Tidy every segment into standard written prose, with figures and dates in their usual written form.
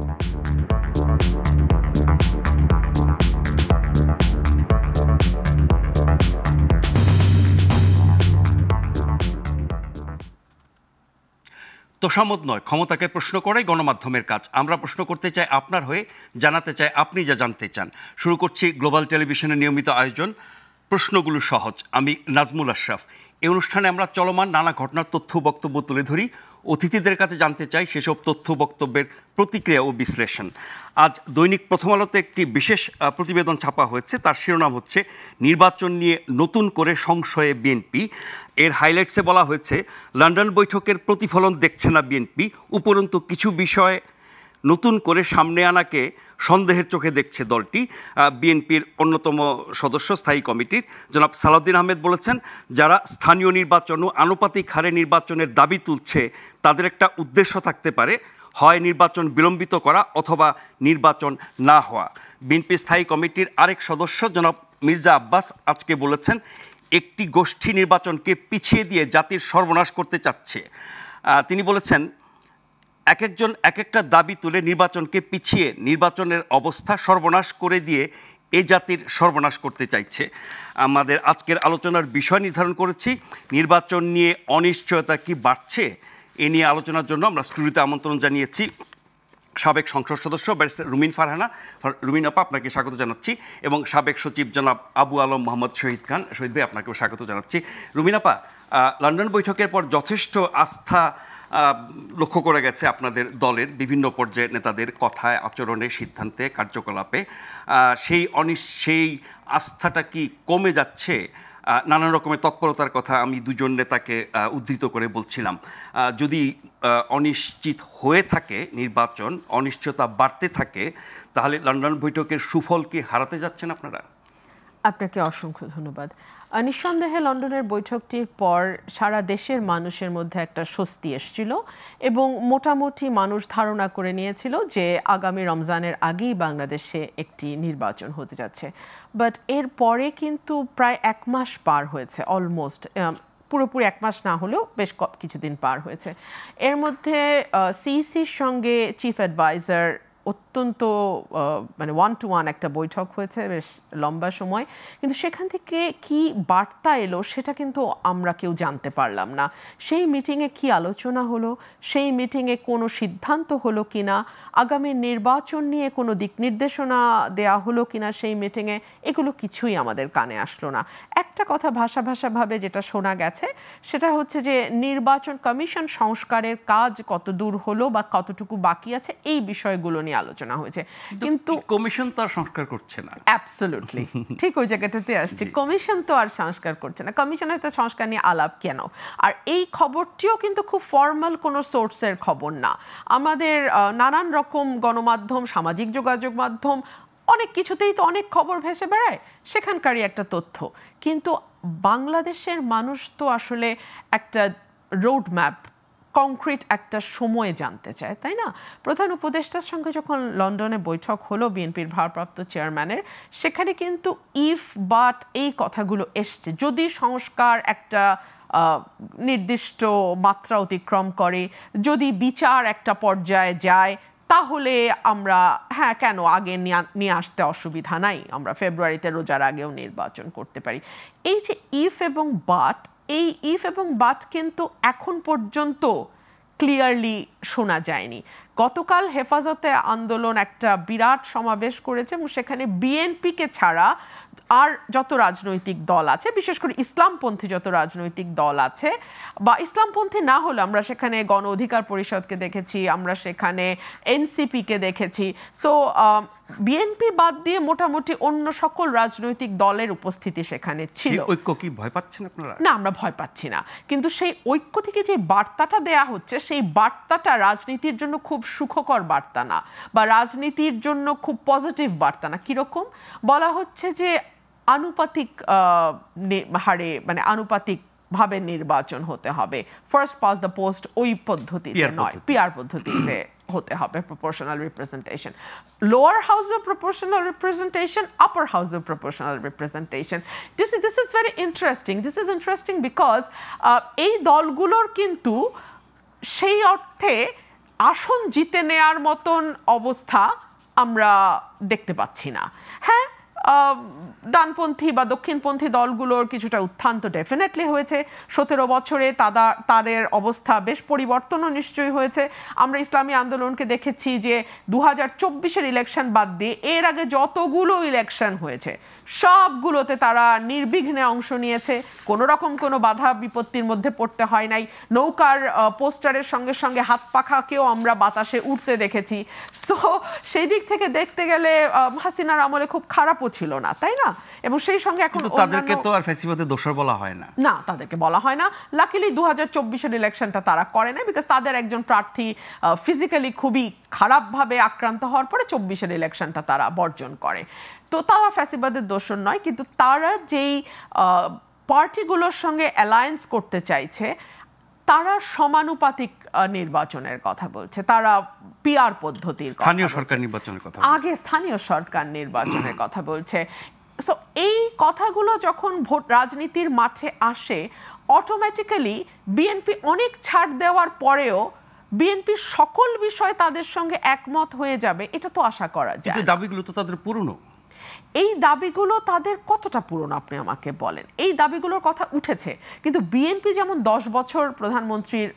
তোষামোদ নয়, ক্ষমতাকে প্রশ্ন করাই গণমাধ্যমের কাজ। আমরা প্রশ্ন করতে চাই আপনার হয়ে, জানাতে চাই আপনি যা জানতে চান। শুরু করছি গ্লোবাল টেলিভিশনের নিয়মিত আয়োজন প্রশ্নগুলো সহজ। আমি নাজমুল আশরাফ। এই অনুষ্ঠানে আমরা চলমান নানা ঘটনার তথ্য বক্তব্য তুলে ধরি, অতিথিদের কাছে জানতে চাই সেসব তথ্য বক্তব্যের প্রতিক্রিয়া ও বিশ্লেষণ। আজ দৈনিক প্রথম আলোতে একটি বিশেষ প্রতিবেদন ছাপা হয়েছে, তার শিরোনাম হচ্ছে নির্বাচন নিয়ে নতুন করে সংশয়ে বিএনপি। এর হাইলাইটসে বলা হয়েছে লন্ডন বৈঠকের প্রতিফলন দেখছে না বিএনপি, উপরন্তু কিছু বিষয় নতুন করে সামনে আনাকে সন্দেহের চোখে দেখছে দলটি। বিএনপির অন্যতম সদস্য স্থায়ী কমিটির জনাব সালাউদ্দিন আহমেদ বলেছেন, যারা স্থানীয় নির্বাচন ও আনুপাতিক হারে নির্বাচনের দাবি তুলছে তাদের একটা উদ্দেশ্য থাকতে পারে, হয় নির্বাচন বিলম্বিত করা অথবা নির্বাচন না হওয়া। বিএনপি স্থায়ী কমিটির আরেক সদস্য জনাব মির্জা আব্বাস আজকে বলেছেন, একটি গোষ্ঠী নির্বাচনকে পিছিয়ে দিয়ে জাতির সর্বনাশ করতে চাচ্ছে। তিনি বলেছেন, এক একজন এক একটা দাবি তুলে নির্বাচনকে পিছিয়ে নির্বাচনের অবস্থা সর্বনাশ করে দিয়ে এ জাতির সর্বনাশ করতে চাইছে। আমাদের আজকের আলোচনার বিষয় নির্ধারণ করেছি নির্বাচন নিয়ে অনিশ্চয়তা কি বাড়ছে। এ নিয়ে আলোচনার জন্য আমরা স্টুডিওতে আমন্ত্রণ জানিয়েছি সাবেক সংসদ সদস্য ব্যারিস্টার রুমিন ফারহানা। রুমিন আপা, আপনাকে স্বাগত জানাচ্ছি, এবং সাবেক সচিব জনাব আবু আলম মোহাম্মদ শহীদ খান। শহীদ ভাই, আপনাকেও স্বাগত জানাচ্ছি। রুমিন আপা, লন্ডন বৈঠকের পর যথেষ্ট আস্থা লক্ষ্য করে গেছে আপনাদের দলের বিভিন্ন পর্যায়ের নেতাদের কথায়, আচরণে, সিদ্ধান্তে, কার্যকলাপে। সেই আস্থাটা কি কমে যাচ্ছে? নানান রকমের তৎপরতার কথা আমি দুজন নেতাকে উদ্ধৃত করে বলছিলাম। যদি অনিশ্চিত হয়ে থাকে নির্বাচন, অনিশ্চয়তা বাড়তে থাকে, তাহলে লন্ডন বৈঠকের সুফল কি হারাতে যাচ্ছেন আপনারা? আপনাকে অসংখ্য ধন্যবাদ। নিঃসন্দেহে লন্ডনের বৈঠকটির পর সারা দেশের মানুষের মধ্যে একটা স্বস্তি এসেছিল এবং মোটামুটি মানুষ ধারণা করে নিয়েছিল যে আগামী রমজানের আগেই বাংলাদেশে একটি নির্বাচন হতে যাচ্ছে। বাট এর পরে কিন্তু প্রায় 1 মাস পার হয়েছে, অলমোস্ট পুরোপুরি 1 মাস না হলেও বেশ কিছুদিন পার হয়েছে। এর মধ্যে সিইসির সঙ্গে চিফ অ্যাডভাইজার অত্যন্ত মানে 1-to-1 একটা বৈঠক হয়েছে বেশ লম্বা সময়, কিন্তু সেখান থেকে কি বার্তা এলো সেটা কিন্তু আমরা কেউ জানতে পারলাম না। সেই মিটিংয়ে কি আলোচনা হলো, সেই মিটিংয়ে কোনো সিদ্ধান্ত হলো কিনা, আগামী নির্বাচন নিয়ে কোনো দিক নির্দেশনা দেয়া হলো কিনা সেই মিটিংয়ে, এগুলো কিছুই আমাদের কানে আসলো না। একটা কথা ভাষাভাবে যেটা শোনা গেছে সেটা হচ্ছে যে নির্বাচন কমিশন সংস্কারের কাজ কত দূর হলো বা কতটুকু বাকি আছে এই বিষয়গুলো নিয়ে আলোচনা হয়েছে, কিন্তু কমিশন তো আর সংস্কার করছে না। অ্যাবসলিউটলি ঠিক ওই জায়গাটাতে আসছে, কমিশন তো আর সংস্কার করছে না, কমিশনের তো সংস্কার নিয়ে আলাপ কেন? আর এই খবরটিও কিন্তু খুব ফর্মাল কোনো সোর্সের খবর না। আমাদের নানান রকম গণমাধ্যম, সামাজিক যোগাযোগ মাধ্যম, অনেক কিছুতেই তো অনেক খবর ভেসে বেড়ায়, সেখানকারই একটা তথ্য। কিন্তু বাংলাদেশের মানুষ তো আসলে একটা রোড ম্যাপ, কংক্রিট একটা সময় জানতে চায়, তাই না? প্রধান উপদেষ্টার সঙ্গে যখন লন্ডনে বৈঠক হলো বিএনপির ভারপ্রাপ্ত চেয়ারম্যানের, সেখানে কিন্তু ইফ বাট এই কথাগুলো এসছে। যদি সংস্কার একটা নির্দিষ্ট মাত্রা অতিক্রম করে, যদি বিচার একটা পর্যায়ে যায়, তাহলে আমরা কেন আগে নিয়ে আসতে অসুবিধা নাই, আমরা ফেব্রুয়ারিতে রোজার আগেও নির্বাচন করতে পারি। এই যে ইফ এবং বাট, এই ইফ এবং বাট কিন্তু এখন পর্যন্ত ক্লিয়ারলি শোনা যায়নি। গতকাল হেফাজতে আন্দোলন একটা বিরাট সমাবেশ করেছে এবং সেখানে বিএনপিকে ছাড়া আর যত রাজনৈতিক দল আছে, বিশেষ করে ইসলামপন্থী যত রাজনৈতিক দল আছে, বা ইসলামপন্থী না হলে আমরা সেখানে গণ অধিকার পরিষদকে দেখেছি, আমরা সেখানে এনসিপিকে দেখেছি। সো বিএনপি বাদ দিয়ে মোটামুটি অন্য সকল রাজনৈতিক দলের উপস্থিতি সেখানে ছিল। ঐক্য কি ভয় পাচ্ছেন আপনারা? না, আমরা ভয় পাচ্ছি না, কিন্তু সেই ঐক্য থেকে যে বার্তাটা দেয়া হচ্ছে সেই বার্তাটা রাজনীতির জন্য খুব সুখকর বার্তা না, বা রাজনীতির জন্য খুব পজিটিভ বার্তা না। কিরকম বলা হচ্ছে যে আনুপাতিক হারে, মানে আনুপাতিক ভাবে নির্বাচন হতে হবে, ফার্স্ট পাস দ্য পোস্ট ওই পদ্ধতিতে নয়, পিআর পদ্ধতিতে হতে হবে, proportional representation, lower house of proportional representation, upper house of proportional representation. This is very interesting. This is interesting because এই দলগুলোর কিন্তু সেই অর্থে আসন জিতে নেয়ার মতন অবস্থা আমরা দেখতে পাচ্ছি না। হ্যাঁ, ডানপন্থী বা দক্ষিণপন্থী দলগুলোর কিছুটা উত্থান তো ডেফিনেটলি হয়েছে। 17 বছরে তাদের অবস্থা বেশ পরিবর্তনও নিশ্চয়ই হয়েছে। আমরা ইসলামী আন্দোলনকে দেখেছি যে 2024-এর ইলেকশন বাদ দিয়ে এর আগে যতগুলো ইলেকশন হয়েছে সবগুলোতে তারা নির্বিঘ্নে অংশ নিয়েছে, কোনো রকম কোনো বাধা বিপত্তির মধ্যে পড়তে হয় নাই। নৌকার পোস্টারের সঙ্গে সঙ্গে হাত পাখাকেও আমরা বাতাসে উঠতে দেখেছি। সো সেই দিক থেকে দেখতে গেলে হাসিনার আমলে খুব খারাপও ছিল না, তাই না? এবং সেই সঙ্গে এখন তাদেরকে তো আর ফ্যাসিবাদের দোষর বলা হয় না, না তাদেরকে বলা হয় না। লাকিলি 2024-এর ইলেকশনটা তারা করে না, বিকজ তাদের একজন প্রার্থী ফিজিক্যালি খুবই খারাপভাবে আক্রান্ত হওয়ার পরে 24-এর ইলেকশনটা তারা বর্জন করে। তো তারা ফ্যাসিবাদের দোষর নয়, কিন্তু তারা যেই পার্টিগুলোর সঙ্গে অ্যালায়েন্স করতে চাইছে তারা সমানুপাতিক নির্বাচনের কথা বলছে, তারা পিআর পদ্ধতির স্থানীয় সরকার নির্বাচনের কথা, আগে স্থানীয় সরকার নির্বাচনের কথা বলছে। সো এই কথাগুলো যখন ভোট রাজনীতির মাঠে আসে, অটোমেটিক্যালি বিএনপি অনেক ছাড় দেওয়ার পরেও বিএনপির সকল বিষয়ে তাদের সঙ্গে একমত হয়ে যাবে এটা তো আশা করা যায়। কিন্তু দাবিগুলো তো তাদের পুরনো। এই দাবিগুলো তাদের কতটা পুরনো আপনি আমাকে বলেন? এই দাবিগুলোর কথা উঠেছে, কিন্তু বিএনপি যেমন 10 বছর প্রধানমন্ত্রীর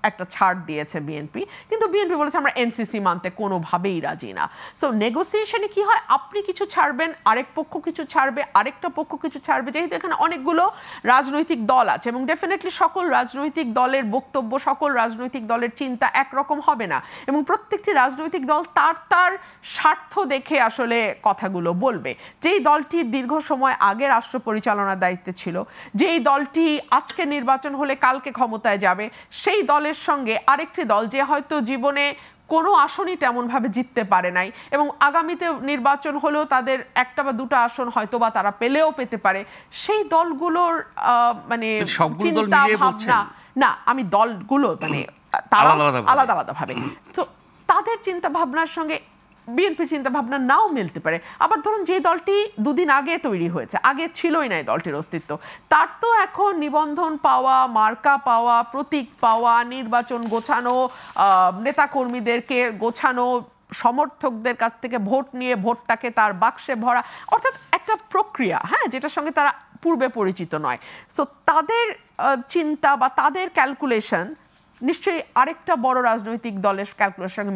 একটা ছাড় দিয়েছে বিএনপি, কিন্তু বিএনপি বলেছে আমরা এনসিসি মানতে কোনোভাবেই রাজি না। সো নেগোসিয়েশনে কি হয়, আপনি কিছু ছাড়বেন, আরেক পক্ষ কিছু ছাড়বে, আরেকটা পক্ষ কিছু ছাড়বে। যেহেতু এখানে অনেকগুলো রাজনৈতিক দল আছে এবং ডেফিনেটলি সকল রাজনৈতিক দলের বক্তব্য, সকল রাজনৈতিক দলের চিন্তা একরকম হবে না, এবং প্রত্যেকটি রাজনৈতিক দল তার স্বার্থ দেখে আসলে কথাগুলো বলবে। যেই দলটি দীর্ঘ সময় আগে রাষ্ট্র পরিচালনার দায়িত্বে ছিল, যেই দলটি আজকে নির্বাচন হলে কালকে ক্ষমতায় যাবে, সেই দলের সঙ্গে আরেকটি দল যে হয়তো জীবনে কোনো আসনই তেমনভাবে জিততে পারে নাই এবং আগামীতে নির্বাচন হলেও তাদের একটা বা দুটো আসন হয়তো বা তারা পেলেও পেতে পারে, সেই দলগুলোর মানে চিন্তা ভাবনা, না আমি দলগুলো মানে তারা আলাদা আলাদা ভাবে, তো তাদের চিন্তা ভাবনার সঙ্গে বিএনপির চিন্তা ভাবনা নাও মিলতে পারে। আবার ধরুন যে দলটি দুদিন আগে তৈরি হয়েছে, আগে ছিলই না দলটির অস্তিত্ব, তার তো এখন নিবন্ধন পাওয়া, মার্কা পাওয়া, প্রতীক পাওয়া, নির্বাচন গোছানো, নেতাকর্মীদেরকে গোছানো, সমর্থকদের কাছ থেকে ভোট নিয়ে ভোটটাকে তার বাক্সে ভরা, অর্থাৎ একটা প্রক্রিয়া, হ্যাঁ, যেটার সঙ্গে তারা পূর্বে পরিচিত নয়। সো তাদের চিন্তা বা তাদের ক্যালকুলেশন নিশ্চয়ই আরেকটা বড় রাজনৈতিক দলের ক্যালকুলেশনের সঙ্গে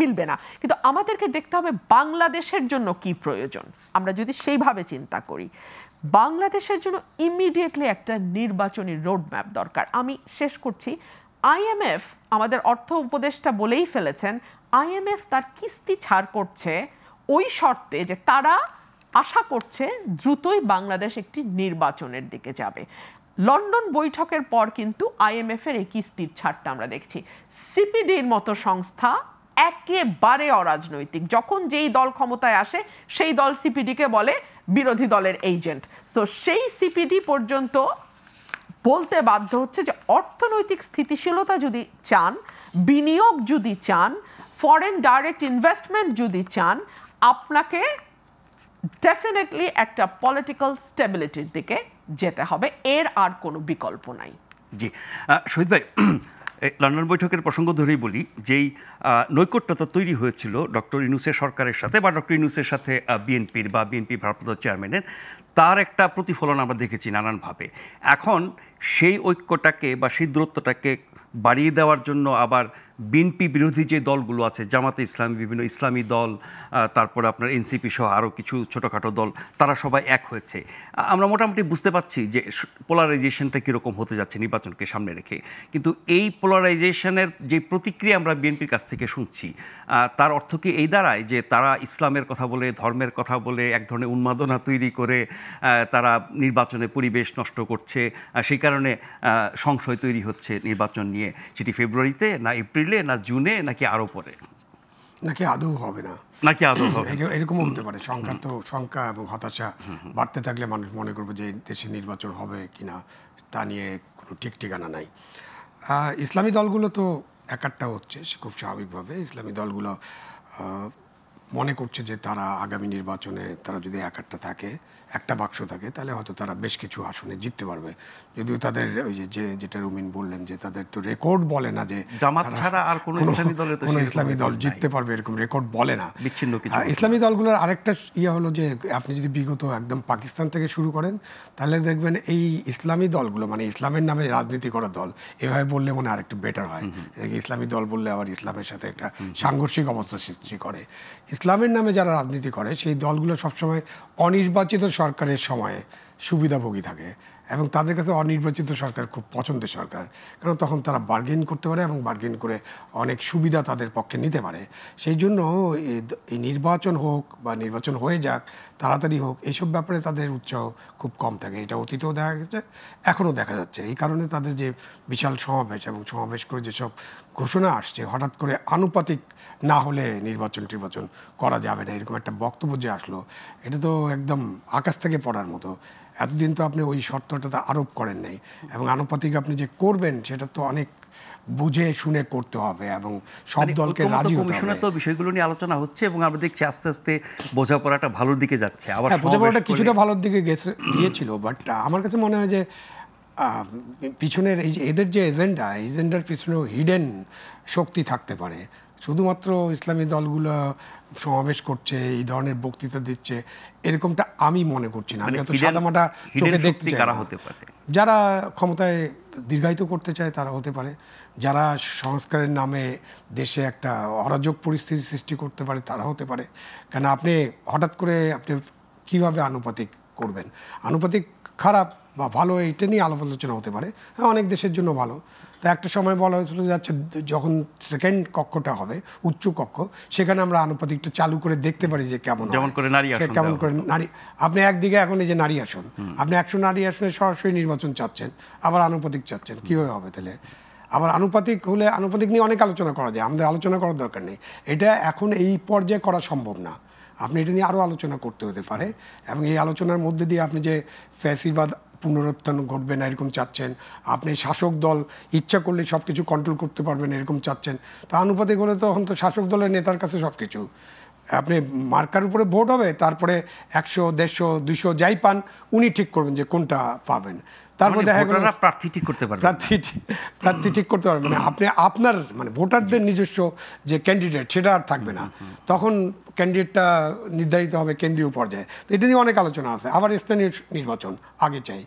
মিলবে না। কিন্তু আমাদেরকে দেখতে হবে বাংলাদেশের জন্য কি প্রয়োজন। আমরা যদি সেইভাবে চিন্তা করি, বাংলাদেশের জন্য ইমিডিয়েটলি একটা নির্বাচনী রোডম্যাপ দরকার। আমি শেষ করছি, আইএমএফ আমাদের অর্থ উপদেষ্টা বলেই ফেলেছেন, আইএমএফ তার কিস্তি ছাড় করছে ওই শর্তে যে তারা আশা করছে দ্রুতই বাংলাদেশ একটি নির্বাচনের দিকে যাবে। লন্ডন বৈঠকের পর কিন্তু আইএমএফের এই কিস্তির ছাড়টা আমরা দেখছি। সিপিডির মতো সংস্থা একেবারে অরাজনৈতিক, যখন যেই দল ক্ষমতায় আসে সেই দল সিপিডিকে বলে বিরোধী দলের এজেন্ট। সো সেই সিপিডি পর্যন্ত বলতে বাধ্য হচ্ছে যে অর্থনৈতিক স্থিতিশীলতা যদি চান, বিনিয়োগ যদি চান, ফরেন ডাইরেক্ট ইনভেস্টমেন্ট যদি চান, আপনাকে ডেফিনেটলি একটা পলিটিক্যাল স্টেবিলিটির দিকে যেতে হবে, এর আর কোনো বিকল্প নাই। জি শহীদ ভাই, লন্ডন বৈঠকের প্রসঙ্গ ধরেই বলি, যেই নৈকট্যতা তৈরি হয়েছিল ডক্টর ইউনূসের সরকারের সাথে বা ডক্টর ইউনূসের সাথে বিএনপির বা বিএনপি ভারপ্রাপ্ত চেয়ারম্যানের, তার একটা প্রতিফলন আমরা দেখেছি নানানভাবে। এখন সেই ঐক্যটাকে বা সেই দূরত্বটাকে বাড়িয়ে দেওয়ার জন্য আবার বিএনপি বিরোধী যে দলগুলো আছে, জামাতে ইসলামী, বিভিন্ন ইসলামী দল, তারপরে আপনার এনসিপি সহ আরও কিছু ছোটোখাটো দল, তারা সবাই এক হয়েছে। আমরা মোটামুটি বুঝতে পারছি যে পোলারাইজেশনটা কীরকম হতে যাচ্ছে নির্বাচনকে সামনে রেখে। কিন্তু এই পোলারাইজেশনের যে প্রতিক্রিয়া আমরা বিএনপির কাছ থেকে শুনছি, তার অর্থ কি এই দাঁড়ায় যে তারা ইসলামের কথা বলে, ধর্মের কথা বলে এক ধরনের উন্মাদনা তৈরি করে তারা নির্বাচনে পরিবেশ নষ্ট করছে, সেই কারণে সংশয় তৈরি হচ্ছে নির্বাচন নিয়ে, সেটি ফেব্রুয়ারিতে না এপ্রিলে না জুনে নাকি আরও পরে, নাকি আদৌ হবে না, নাকি আদৌ হবে, এরকমও হতে পারে। শঙ্কা এবং হতাশা বাড়তে থাকলে মানুষ মনে করবে যে দেশে নির্বাচন হবে কিনা তা নিয়ে কোনো ঠিক ঠিকানা নাই। ইসলামী দলগুলো তো একাট্টা হচ্ছে খুব স্বাভাবিকভাবে। ইসলামী দলগুলো মনে করছে যে তারা আগামী নির্বাচনে তারা যদি একটা বাক্স থাকে তাহলে হয়তো তারা বেশ কিছু আসনে জিততে পারবে। যদিও তাদের ওই যে যেটা রুমিন বললেন যে তাদের তো রেকর্ড বলে না যে জামাত ছাড়া আর কোনো ইসলামী দলে তো কোনো ইসলামী দল জিততে পারবে এরকম রেকর্ড বলে না। বিচ্ছিন্ন কিছু ইসলামী দলগুলোর আরেকটা হলো যে আপনি যদি বিগত একদম পাকিস্তান থেকে শুরু করেন তাহলে দেখবেন এই ইসলামী দলগুলো মানে ইসলামের নামে রাজনীতি করা দল, এভাবে বললে মনে আর একটু বেটার হয়। ইসলামী দল বললে আবার ইসলামের সাথে একটা সাংঘর্ষিক অবস্থা সৃষ্টি করে। ইসলামের নামে যারা রাজনীতি করে সেই দলগুলো সবসময় অনির্বাচিত সরকারের সময়ে সুবিধাভোগী থাকে এবং তাদের কাছে অনির্বাচিত সরকার খুব পছন্দের সরকার, কারণ তখন তারা বার্গেন করতে পারে এবং বার্গেন করে অনেক সুবিধা তাদের পক্ষে নিতে পারে। সেই জন্য এই নির্বাচন হোক বা নির্বাচন হয়ে যাক, তাড়াতাড়ি হোক, এইসব ব্যাপারে তাদের উৎসাহ খুব কম থাকে। এটা অতীতেও দেখা গেছে, এখনও দেখা যাচ্ছে। এই কারণে তাদের যে বিশাল সমাবেশ এবং সমাবেশ করে যেসব ঘোষণা আসছে, হঠাৎ করে আনুপাতিক না হলে নির্বাচন করা যাবে না এরকম একটা বক্তব্য যে আসলো, এটা তো একদম আকাশ থেকে পড়ার মতো। এতদিন তো আপনি ওই শর্তটা আরোপ করেন নাই এবং আনুপাতিক আপনি যে করবেন সেটা তো অনেক বুঝে শুনে করতে হবে এবং সব দলকে রাজি হতে হবে। তো বিষয়গুলো নিয়ে আলোচনা হচ্ছে এবং আমরা দেখছি আস্তে আস্তে বোঝাপড়াটা ভালোর দিকে যাচ্ছে। আবার বোঝাপড়াটা কিছুটা ভালোর দিকে গিয়েছিল, বাট আমার কাছে মনে হয় যে পিছনের এই যে এদের যে এজেন্ডার পিছনেও হিডেন শক্তি থাকতে পারে। শুধুমাত্র ইসলামী দলগুলো সমাবেশ করছে, এই ধরনের বক্তৃতা দিচ্ছে, এরকমটা আমি মনে করছি না। আমি অত সাদামাটা চোখে দেখতে চাই না। যারা ক্ষমতায় দীর্ঘায়িত করতে চায় তারা হতে পারে, যারা সংস্কারের নামে দেশে একটা অরাজক পরিস্থিতি সৃষ্টি করতে পারে তারা হতে পারে। কেন আপনি হঠাৎ করে আপনি কীভাবে আনুপাতিক করবেন? আনুপাতিক খারাপ বা ভালো এইটা নিয়ে আলোচনা হতে পারে। হ্যাঁ, অনেক দেশের জন্য ভালো। তো একটা সময় বলা হয়েছিল যাচ্ছে যখন সেকেন্ড কক্ষটা হবে উচ্চ কক্ষ, সেখানে আমরা আনুপাতিকটা চালু করে দেখতে পারি যে কেমন করে নারী। আপনি একদিকে এখন এই যে নারী আসন, আপনি 100 নারী আসনে সরাসরি নির্বাচন চাচ্ছেন, আবার আনুপাতিক চাচ্ছেন, কীভাবে হবে তাহলে? আবার আনুপাতিক হলে আনুপাতিক নিয়ে অনেক আলোচনা করা যায়, আমাদের আলোচনা করার দরকার নেই। এটা এখন এই পর্যায়ে করা সম্ভব না। আপনি এটা নিয়ে আরও আলোচনা করতে হতে পারে এবং এই আলোচনার মধ্যে দিয়ে আপনি যে ফ্যাসিবাদ পুনরুত্থান ঘটবে না এরকম চাচ্ছেন, আপনি শাসক দল ইচ্ছা করলে সব কিছু কন্ট্রোল করতে পারবেন এরকম চাচ্ছেন, তো আনুপাতিক হলে তখন তো শাসক দলের নেতার কাছে সব কিছু। আপনি মার্কার উপরে ভোট হবে, তারপরে 100, 150, 200 যাই পান উনি ঠিক করবেন যে কোনটা পাবেন। তারপর দেখা গেল প্রার্থী ঠিক করতে পারবেন, প্রার্থী ঠিক করতে পারবেন মানে আপনি আপনার মানে ভোটারদের নিজস্ব যে ক্যান্ডিডেট সেটা আর থাকবে না, তখন ক্যান্ডিডেটটা নির্ধারিত হবে কেন্দ্রীয় পর্যায়ে। তো এটা নিয়ে অনেক আলোচনা আছে। আবার স্থানীয় নির্বাচন আগে চাই।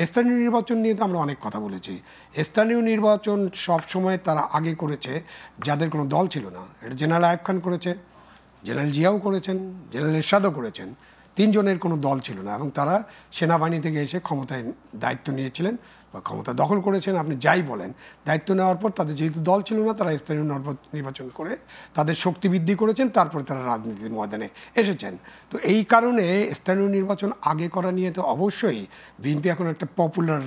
স্থানীয় নির্বাচন নিয়ে তো আমরা অনেক কথা বলেছি। স্থানীয় নির্বাচন সব সময় তারা আগে করেছে যাদের কোনো দল ছিল না। এটা জেনারেল আইয়ুব খান করেছে, জেনারেল জিয়াও করেছেন, জেনারেল এরশাদও করেছেন। 3 জনের কোনো দল ছিল না এবং তারা সেনাবাহিনী থেকে এসে ক্ষমতায় দায়িত্ব নিয়েছিলেন বা ক্ষমতা দখল করেছেন। আপনি যাই বলেন, দায়িত্ব নেওয়ার পর তাদের যেহেতু দল ছিল না, তারা স্থানীয় নির্বাচন করে তাদের শক্তি বৃদ্ধি করেছেন, তারপরে তারা রাজনীতির ময়দানে এসেছেন। তো এই কারণে স্থানীয় নির্বাচন আগে করা নিয়ে তো অবশ্যই বিএনপি এখন একটা পপুলার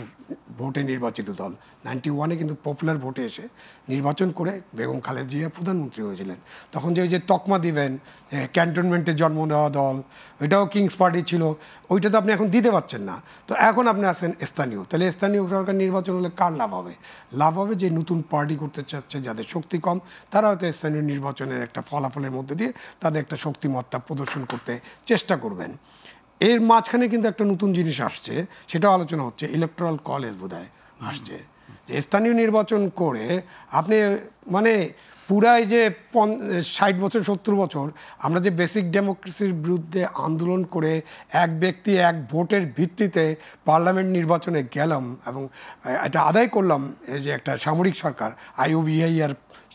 ভোটে নির্বাচিত দল। 91-এ কিন্তু পপুলার ভোটে এসে নির্বাচন করে বেগম খালেদা জিয়া প্রধানমন্ত্রী হয়েছিলেন। তখন যে তকমা দিবেন ক্যান্টনমেন্টে জন্ম নেওয়া দল, ওইটাও কিংস পার্টি ছিল, ওইটা তো আপনি এখন দিতে পারছেন না। তো এখন আপনি আসেন স্থানীয়, তাহলে স্থানীয় সরকার নির্বাচন হলে কার লাভ হবে? লাভ হবে যে নতুন পার্টি করতে চাচ্ছে, যাদের শক্তি কম, তারা হয়তো স্থানীয় নির্বাচনের একটা ফলাফলের মধ্যে দিয়ে তাদের একটা শক্তিমত্তা প্রদর্শন করতে চেষ্টা করবেন। এর মাঝখানে কিন্তু একটা নতুন জিনিস আসছে, সেটাও আলোচনা হচ্ছে, ইলেকট্রাল কলেজ বোধহয় আসছে। স্থানীয় নির্বাচন করে আপনি মানে পুরাই যে 60 বছর 70 বছর আমরা যে বেসিক ডেমোক্রেসির বিরুদ্ধে আন্দোলন করে এক ব্যক্তি এক ভোটের ভিত্তিতে পার্লামেন্ট নির্বাচনে গেলাম এবং এটা আদায় করলাম, এই যে একটা সামরিক সরকার IOBIR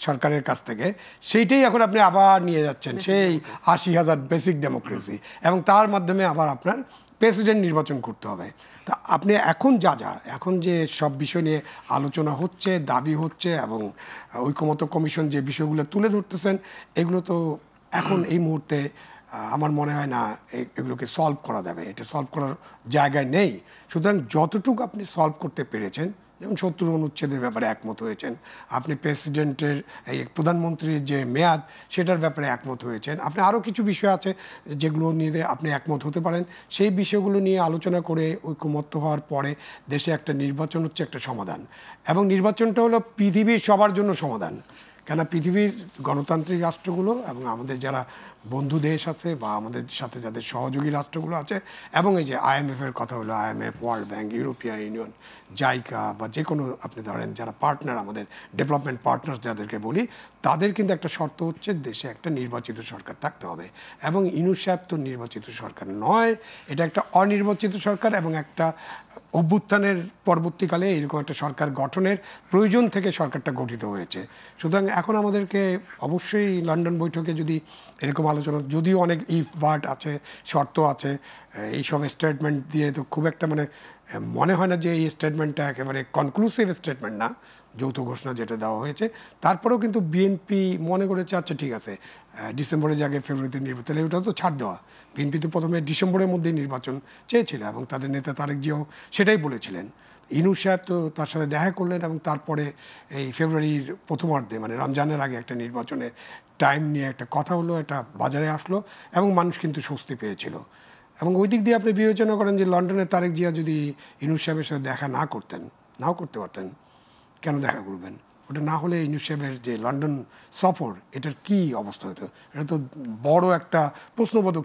সরকারের কাছ থেকে, সেইটাই এখন আপনি আবার নিয়ে যাচ্ছেন সেই 80,000 বেসিক ডেমোক্রেসি এবং তার মাধ্যমে আবার আপনার প্রেসিডেন্ট নির্বাচন করতে হবে। তা আপনি এখন এখন যে সব বিষয় নিয়ে আলোচনা হচ্ছে, দাবি হচ্ছে এবং ঐকমত্য কমিশন যে বিষয়গুলো তুলে ধরতেছেন, এগুলো তো এখন এই মুহূর্তে আমার মনে হয় না এগুলোকে সলভ করা যাবে। এটা সলভ করার জায়গায় নেই। সুতরাং যতটুকু আপনি সলভ করতে পেরেছেন, যেমন 70 অনুচ্ছেদের ব্যাপারে একমত হয়েছেন, আপনি প্রেসিডেন্টের এই প্রধানমন্ত্রীর যে মেয়াদ সেটার ব্যাপারে একমত হয়েছেন, আপনি আরও কিছু বিষয় আছে যেগুলো নিয়ে আপনি একমত হতে পারেন, সেই বিষয়গুলো নিয়ে আলোচনা করে ঐকমত্য হওয়ার পরে দেশে একটা নির্বাচন হচ্ছে একটা সমাধান এবং নির্বাচনটা হলো পৃথিবীর সবার জন্য সমাধান। কেন পৃথিবীর গণতান্ত্রিক রাষ্ট্রগুলো এবং আমাদের যারা বন্ধু দেশ আছে বা আমাদের সাথে যাদের সহযোগী রাষ্ট্রগুলো আছে, এবং এই যে IMF-এর কথা হলো, IMF, world bank, European union, JICA বা যে কোনো আপনি ধরেন যারা পার্টনার, আমাদের ডেভেলপমেন্ট পার্টনার যাদেরকে বলি, তাদের কিন্তু একটা শর্ত হচ্ছে দেশে একটা নির্বাচিত সরকার থাকতে হবে। এবং ইউনূস সাহেব তো নির্বাচিত সরকার নয়, এটা একটা অনির্বাচিত সরকার, এবং একটা অভ্যুত্থানের পরবর্তীকালে এরকম একটা সরকার গঠনের প্রয়োজন থেকে সরকারটা গঠিত হয়েছে। সুতরাং এখন আমাদেরকে অবশ্যই লন্ডন বৈঠকে যদি এরকম আলোচনা, যদিও অনেক ইফ বাট আছে, শর্ত আছে, এইসব স্টেটমেন্ট দিয়ে তো খুব একটা মানে মনে হয় না যে এই স্টেটমেন্টটা একেবারে কনক্লুসিভ স্টেটমেন্ট না, যৌথ ঘোষণা যেটা দেওয়া হয়েছে। তারপরেও কিন্তু বিএনপি মনে করেছে আচ্ছা ঠিক আছে, ডিসেম্বরের জায়গায় ফেব্রুয়ারিতে নির্বাচন, তাহলে ওটা তো ছাড় দেওয়া। বিএনপি তো প্রথমে ডিসেম্বরের মধ্যেই নির্বাচন চেয়েছিল এবং তাদের নেতা তারেক জিয়াও সেটাই বলেছিলেন। ইউনূস সাহেব তো তার সাথে দেখা করলেন এবং তারপরে এই ফেব্রুয়ারির প্রথমার্ধে মানে রমজানের আগে একটা নির্বাচনের টাইম নিয়ে একটা কথা হলো, এটা বাজারে আসলো এবং মানুষ কিন্তু স্বস্তি পেয়েছিল। এবং ওই দিক দিয়ে আপনি বিবেচনা করেন যে লন্ডনের তারেক জিয়া যদি ইউনূস সাহেবের সাথে দেখা নাও করতে পারতেন, কেন দেখা করবেন? ওটা না হলে ইউনূস সাহেবের যে লন্ডন সফর, এটার কি অবস্থা হতো? এটা তো বড় একটা প্রশ্নবোধক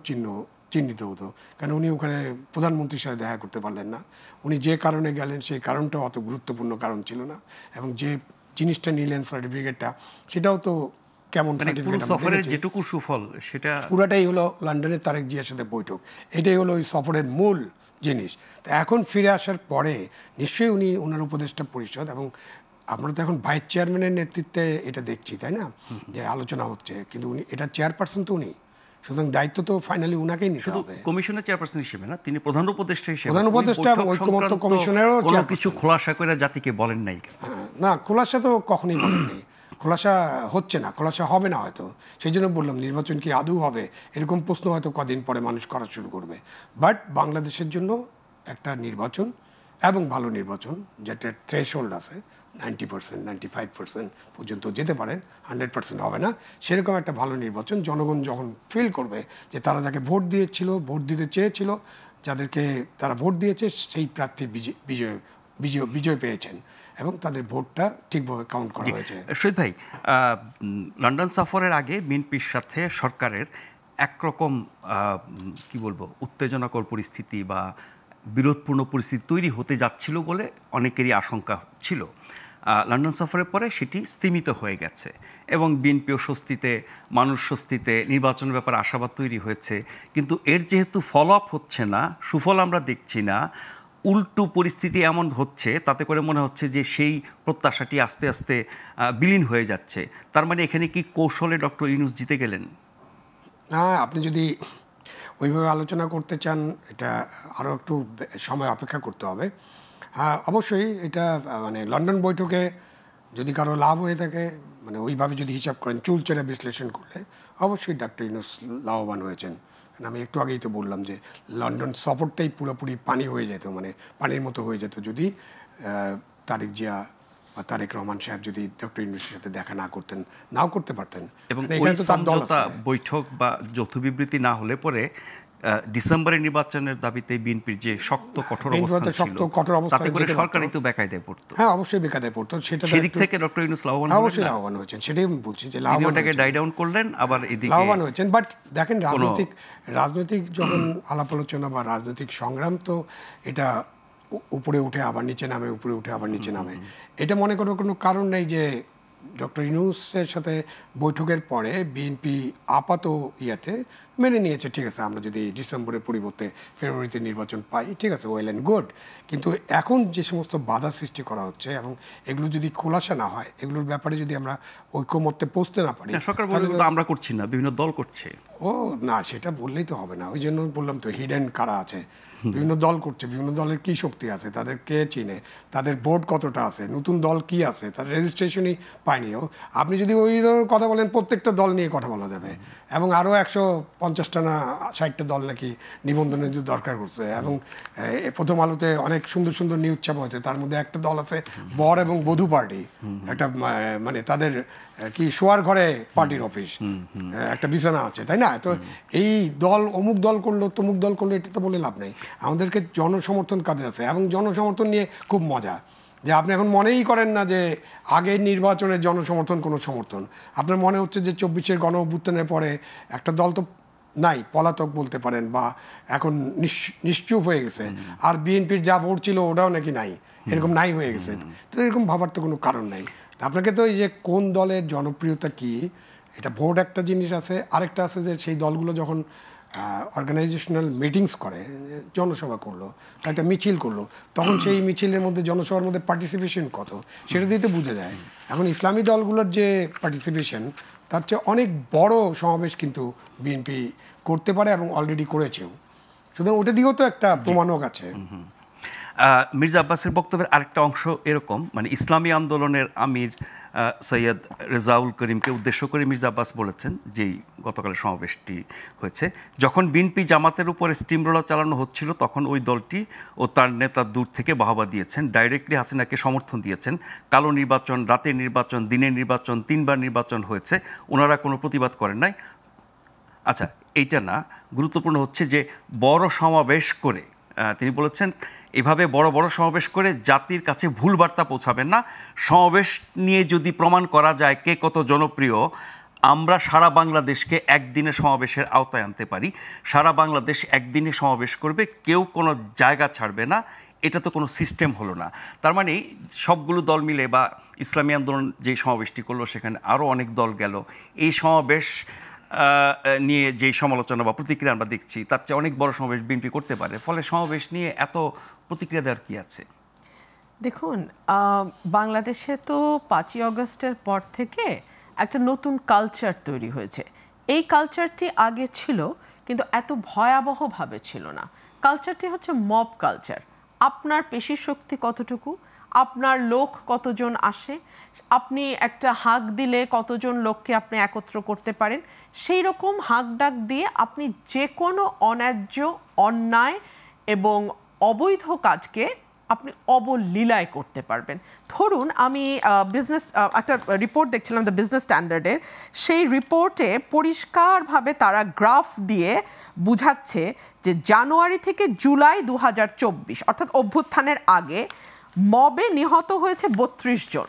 চিহ্নিত হতো, কারণ উনি ওখানে প্রধানমন্ত্রীর সাথে দেখা করতে পারলেন না। উনি যে কারণে গেলেন সেই কারণটা অত গুরুত্বপূর্ণ কারণ ছিল না, এবং যে জিনিসটা নিলেন সার্টিফিকেটটা, সেটাও তো কেমন সফরের যেটুকু সুফল সেটা পুরাটাই হলো লন্ডনের তারেক জিয়ার সাথে বৈঠক, এটাই হলো ওই সফরের মূল জিনিস। তো এখন ফিরে আসার পরে নিশ্চয়ই উনি ওনার উপদেষ্টা পরিষদ, এবং আমরা তো এখন ভাইস চেয়ারম্যানের নেতৃত্বে এটা দেখছি, তাই না, যে আলোচনা হচ্ছে, কিন্তু উনি এটা চেয়ারপারসন তো উনি, সুতরাং দায়িত্ব তো ফাইনালি উনাকেই নিতে হবে। কমিশনের চেয়ারপারসন হিসেবে না, তিনি প্রধান উপদেষ্টা হিসেবে, প্রধান উপদেষ্টা এবং ঐক্যমত্য কমিশনেরও কিছু খোলাসা করে জাতিকে বলেন নাই। না, খোলাসা তো কখনোই বলেননি, খোলাসা হচ্ছে না, খোলাসা হবে না হয়তো। সেই জন্য বললাম নির্বাচন কি আদৌ হবে, এরকম প্রশ্ন হয়তো কদিন পরে মানুষ করা শুরু করবে। বাট বাংলাদেশের জন্য একটা নির্বাচন, এবং ভালো নির্বাচন, যেটা থ্রেশহোল্ড আছে 90%, 95% পর্যন্ত যেতে পারেন, 100% হবে না, সেরকম একটা ভালো নির্বাচন জনগণ যখন ফিল করবে যে তারা যাকে ভোট দিতে চেয়েছিল, যাদেরকে তারা ভোট দিয়েছে, সেই প্রার্থী বিজয় পেয়েছেন এবং তাদের ভোটটা ঠিকভাবে কাউন্ট করা হয়েছে। শহীদ ভাই, লন্ডন সফরের আগে বিএনপির সাথে সরকারের একরকম কি বলবো উত্তেজনাকর পরিস্থিতি বা বিরোধপূর্ণ পরিস্থিতি তৈরি হতে যাচ্ছিল বলে অনেকেরই আশঙ্কা ছিল। লন্ডন সফরের পরে সেটি স্তিমিত হয়ে গেছে এবং বিএনপিও স্বস্তিতে, মানুষ স্বস্তিতে, নির্বাচনের ব্যাপারে আশাবাদ তৈরি হয়েছে। কিন্তু এর যেহেতু ফলো আপ হচ্ছে না, সুফল আমরা দেখছি না, উল্টো পরিস্থিতি এমন হচ্ছে, তাতে করে মনে হচ্ছে যে সেই প্রত্যাশাটি আস্তে আস্তে বিলীন হয়ে যাচ্ছে। তার মানে এখানে কি কৌশলে ডক্টর ইউনূস জিতে গেলেন? না, আপনি যদি ওইভাবে আলোচনা করতে চান, এটা আরও একটু সময় অপেক্ষা করতে হবে। হ্যাঁ, অবশ্যই এটা মানে লন্ডন বৈঠকে যদি কারো লাভ হয়ে থাকে, মানে ওইভাবে যদি হিসাব করেন, চুলচেরা বিশ্লেষণ করলে অবশ্যই ডক্টর ইউনূস লাভবান হয়েছেন। কারণ আমি একটু আগেই তো বললাম যে লন্ডন সফরটাই পুরোপুরি পানি হয়ে যেত, মানে পানির মতো হয়ে যেত যদি তারেক জিয়া বা তারেক রহমান সাহেব যদি ডক্টর ইউনূসের সাথে দেখা নাও করতে পারতেন। এবং বৈঠক বা যৌথ বিবৃতি না হলে পরে ডিসেম্বরের নির্বাচনের দাবিতে বিএনপির যে শক্ত কঠোর অবস্থান ছিল, তাতে করে সরকারই তো বেকায়দায় পড়তো। হ্যাঁ, অবশ্যই বেকায়দায় পড়তো। সেদিক থেকে ডক্টর ইউনূস অবশ্যই লাভবান হয়েছেন, সেটাই আমি বলছি যে লাভবানটাকে ডাই ডাউন করলেন, আবার এদিকে লাভবান হয়েছেন। বাট দেখেন, রাজনৈতিক যখন আলাপ আলোচনা বা রাজনৈতিক সংগ্রাম, তো এটা উপরে উঠে আবার নিচে নামে, উপরে উঠে আবার নিচে নামে। এটা মনে করার কোনো কারণ নেই যে ডক্টর ইউনূসের সাথে বৈঠকের পরে বিএনপি আপাত ইয়েতে মেনে নিয়েছে, ঠিক আছে, আমরা যদি ডিসেম্বরের পরিবর্তে ফেব্রুয়ারিতে নির্বাচন পাই, ঠিক আছে, ওয়েল অ্যান্ড গুড। কিন্তু এখন যে সমস্ত বাধা সৃষ্টি করা হচ্ছে এবং এগুলো যদি খোলাসা না হয়, এগুলোর ব্যাপারে যদি আমরা ঐক্যমত্যে পৌঁছতে না পারি, সরকার বলে আমরা করছি না, বিভিন্ন দল করছে। ও না, সেটা বললেই তো হবে না। ওই জন্য বললাম তো, হিডেন কারা আছে, বিভিন্ন দল করছে, বিভিন্ন দলের কি শক্তি আছে, তাদের কে চিনে, তাদের ভোট কতটা আছে, নতুন দল কি আছে, তাদের রেজিস্ট্রেশনই পায়নি। আপনি যদি ওই কথা বলেন, প্রত্যেকটা দল নিয়ে কথা বলা যাবে, এবং আরও 150টা না 60টা দল নাকি নিবন্ধনের দরকার করছে। এবং প্রথম আলোতে অনেক সুন্দর সুন্দর নিউজ ছাপা হয়েছে, তার মধ্যে একটা দল আছে বর এবং বধূ পার্টি, একটা মানে তাদের কি শোয়ার ঘরে পার্টির অফিস, একটা বিছানা আছে, তাই না? তো এই দল অমুক দল করলো, তমুক দল করলো, এটা তো বলে লাভ নেই। আমাদেরকে জনসমর্থন কাদের আছে, এবং জনসমর্থন নিয়ে খুব মজা। যে আপনি এখন মনেই করেন না যে আগের নির্বাচনের জনসমর্থন কোনো সমর্থন। আপনার মনে হচ্ছে যে 24-এর গণ অভ্যুত্থানের পরে একটা দল তো নাই, পলাতক বলতে পারেন, বা এখন নিশ্চুপ হয়ে গেছে, আর বিএনপির যা ভোট ছিল ওটাও নাকি নাই, এরকম নাই হয়ে গেছে। তো এরকম ভাবার তো কোনো কারণ নাই। আপনাকে তো এই যে কোন দলের জনপ্রিয়তা কি, এটা ভোট একটা জিনিস আছে, আরেকটা আছে যে সেই দলগুলো যখন অর্গানাইজেশনাল মিটিংস করে, জনসভা করলো, একটা মিছিল করলো, তখন সেই মিছিলের মধ্যে জনসভার মধ্যে পার্টিসিপেশন কত সেটা দিয়ে তো বোঝা যায়। এখন ইসলামী দলগুলোর যে পার্টিসিপেশন তার চেয়ে অনেক বড় সমাবেশ কিন্তু বিএনপি করতে পারে এবং অলরেডি করেছেও, সুতরাং ওটা দিয়েও তো একটা প্রমাণক আছে। মির্জা আব্বাসের বক্তব্যের আরেকটা অংশ এরকম, মানে ইসলামী আন্দোলনের আমির সৈয়দ রেজাউল করিমকে উদ্দেশ্য করে মির্জা আব্বাস বলেছেন, যেই গতকালের সমাবেশটি হয়েছে, যখন বিএনপি জামাতের উপরে স্টিমরোলার চালানো হচ্ছিল তখন ওই দলটি ও তার নেতা দূর থেকে বাহবা দিয়েছেন, ডাইরেক্টলি হাসিনাকে সমর্থন দিয়েছেন। কালো নির্বাচন, রাতের নির্বাচন, দিনের নির্বাচন, 3বার নির্বাচন হয়েছে, ওনারা কোনো প্রতিবাদ করেন নাই। আচ্ছা, এইটা না, গুরুত্বপূর্ণ হচ্ছে যে বড় সমাবেশ করে তিনি বলেছেন এভাবে বড় বড় সমাবেশ করে জাতির কাছে ভুল বার্তা পৌঁছাবেন না। সমাবেশ নিয়ে যদি প্রমাণ করা যায় কে কত জনপ্রিয়, আমরা সারা বাংলাদেশকে একদিনে সমাবেশের আওতায় আনতে পারি। সারা বাংলাদেশ একদিনে সমাবেশ করবে, কেউ কোনো জায়গা ছাড়বে না, এটা তো কোনো সিস্টেম হলো না। তার মানে সবগুলো দল মিলে বা ইসলামী আন্দোলন যে সমাবেশটি করলো সেখানে আরও অনেক দল গেল, এই সমাবেশ নিয়ে যে সমালোচনা বা প্রতিক্রিয়া আমরা দেখছি তার চেয়ে অনেক বড় সমাবেশ বিএনপি করতে পারে, ফলে সমাবেশ নিয়ে এত প্রতিক্রিয়া দেওয়ার কি আছে? দেখুন, বাংলাদেশে তো 5ই আগস্টের পর থেকে একটা নতুন কালচার তৈরি হয়েছে। এই কালচারটি আগে ছিল কিন্তু এত ভয়াবহভাবে ছিল না। কালচারটি হচ্ছে মব কালচার। আপনার পেশি শক্তি কতটুকু, আপনার লোক কতজন আসে, আপনি একটা হাঁক দিলে কতজন লোককে আপনি একত্র করতে পারেন, সেই রকম হাঁক ডাক দিয়ে আপনি যে কোনো অন্যায্য, অন্যায় এবং অবৈধ কাজকে আপনি অবলীলায় করতে পারবেন। ধরুন, আমি একটা রিপোর্ট দেখছিলাম দ্য বিজনেস স্ট্যান্ডার্ডের, সেই রিপোর্টে পরিষ্কারভাবে তারা গ্রাফ দিয়ে বুঝাচ্ছে যে জানুয়ারি থেকে জুলাই 2024 অর্থাৎ অভ্যুত্থানের আগে মবে নিহত হয়েছে 32 জন,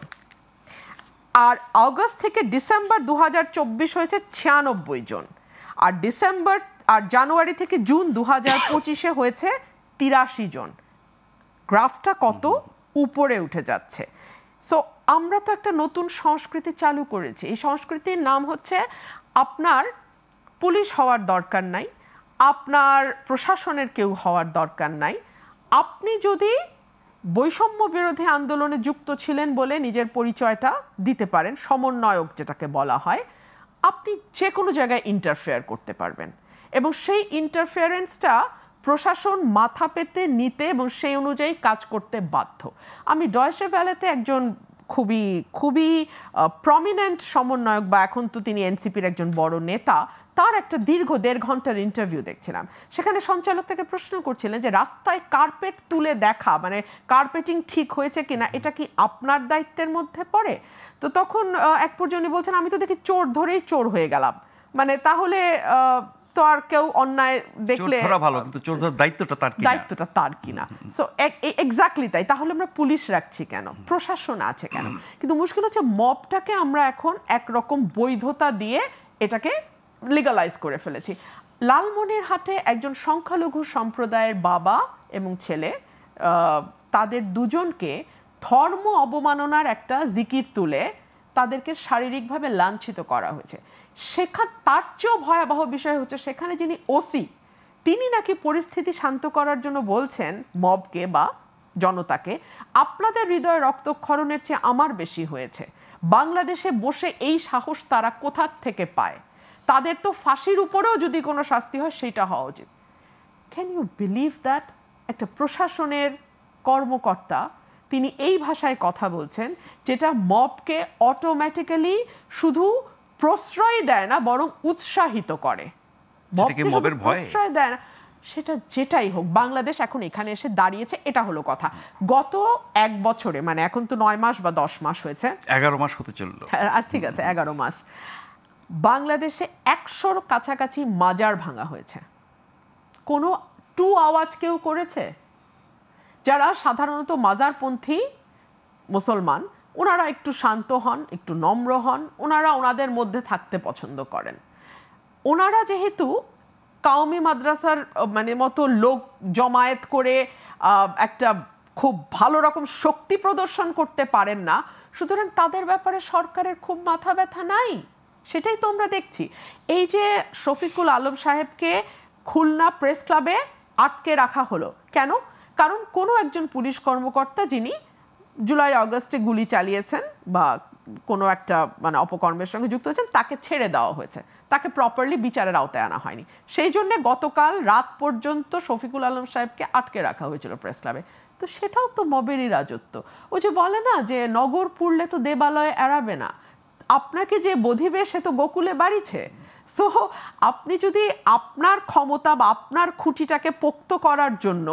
আর আগস্ট থেকে ডিসেম্বর 2024 হয়েছে 96 জন, আর জানুয়ারি থেকে জুন 2025 হয়েছে 83 জন। গ্রাফটা কত উপরে উঠে যাচ্ছে। সো আমরা তো একটা নতুন সংস্কৃতি চালু করেছি। এই সংস্কৃতির নাম হচ্ছে আপনার পুলিশ হওয়ার দরকার নাই, আপনার প্রশাসনের কেউ হওয়ার দরকার নাই। আপনি যদি বৈষম্য বিরোধী আন্দোলনে যুক্ত ছিলেন বলে নিজের পরিচয়টা দিতে পারেন, সমন্বয়ক যেটাকে বলা হয়, আপনি যে কোনো জায়গায় ইন্টারফেয়ার করতে পারবেন এবং সেই ইন্টারফেয়ারেন্সটা প্রশাসন মাথা পেতে নিতে এবং সেই অনুযায়ী কাজ করতে বাধ্য। আমি ডয়েশে ভ্যালেতে একজন খুবই প্রমিনেন্ট সমন্বয়ক, বা এখন তো তিনি এনসিপির একজন বড় নেতা, তার একটা দীর্ঘ 1.5 ঘন্টার ইন্টারভিউ দেখছিলাম। সেখানে সঞ্চালক থেকে প্রশ্ন করছিলেন যে রাস্তায় কার্পেট তুলে দেখা, মানে কার্পেটিং ঠিক হয়েছে কিনা, এটা কি আপনার দায়িত্বের মধ্যে পড়ে? তো তখন এক পর্যন্ত বলছেন, আমি তো দেখি চোর ধরেই চোর হয়ে গেলাম, মানে তাহলে তো আর কেউ অন্যায় দেখলে ভালো, কিন্তু চোর ধরার দায়িত্বটা তার কিনা। সো এক্স্যাক্টলি তাই। তাহলে আমরা পুলিশ রাখছি কেন, প্রশাসন আছে কেন? কিন্তু মুশকিল হচ্ছে মবটাকে আমরা এখন একরকম বৈধতা দিয়ে এটাকে লিগালাইজ করে ফেলেছি। লালমনিরহাটে একজন সংখ্যালঘু সম্প্রদায়ের বাবা এবং ছেলে, তাদের দুজনকে ধর্ম অবমাননার একটা জিকির তুলে তাদেরকে শারীরিকভাবে লাঞ্ছিত করা হয়েছে। তার চেয়েও ভয়াবহ বিষয় হচ্ছে, সেখানে যিনি ওসি, তিনি নাকি পরিস্থিতি শান্ত করার জন্য বলছেন মবকে বা জনতাকে, আপনাদের হৃদয়ে রক্তক্ষরণের চেয়ে আমার বেশি হয়েছে। বাংলাদেশে বসে এই সাহস তারা কোথা থেকে পায়? তাদের তো ফাঁসির উপরেও যদি কোনো শাস্তি হয় সেটা হওয়া উচিত। Can you believe that? একটা প্রশাসনের কর্মকর্তা তিনি এই ভাষায় কথা বলছেন, যেটা মবকে অটোমেটিক্যালি শুধু প্রশ্রয় দেয় না, বরং উৎসাহিত করে। প্রশ্রয় দেয় না, সেটা যেটাই হোক, বাংলাদেশ এখন এখানে এসে দাঁড়িয়েছে, এটা হলো কথা। গত 1 বছরে, মানে এখন তো 9 মাস বা 10 মাস হয়েছে, 11 মাস হতে চলল, ঠিক আছে 11 মাস, বাংলাদেশে 100-র কাছাকাছি মাজার ভাঙা হয়েছে। কোনো টু আওয়াজ কেউ করেছে? যারা সাধারণত মাজারপন্থী মুসলমান, ওনারা একটু শান্ত হন, একটু নম্র হন, ওনারা ওনাদের মধ্যে থাকতে পছন্দ করেন। ওনারা যেহেতু কাওমি মাদ্রাসার মানে মতো লোক জমায়েত করে একটা খুব ভালো রকম শক্তি প্রদর্শন করতে পারেন না, সুতরাং তাদের ব্যাপারে সরকারের খুব মাথা ব্যথা নাই। সেটাই তো আমরা দেখছি। এই যে শফিকুল আলম সাহেবকে খুলনা প্রেস ক্লাবে আটকে রাখা হলো কেন? কারণ কোনো একজন পুলিশ কর্মকর্তা যিনি জুলাই আগস্টে গুলি চালিয়েছেন বা কোনো একটা মানে অপকর্মের সঙ্গে যুক্ত হয়েছেন, তাকে ছেড়ে দেওয়া হয়েছে, তাকে প্রপারলি বিচারের আওতায় আনা হয়নি। সেই জন্যে গতকাল রাত পর্যন্ত শফিকুল আলম সাহেবকে আটকে রাখা হয়েছিল প্রেস ক্লাবে। তো সেটাও তো মবেরই রাজত্ব। ওই যে বলে না যে নগর পুড়লে তো দেবালয় এড়াবে না, আপনাকে যে বধিবে সে তো গোকুলে বাড়িছে। সো আপনি যদি আপনার ক্ষমতা বা আপনার খুঁটিটাকে পোক্ত করার জন্য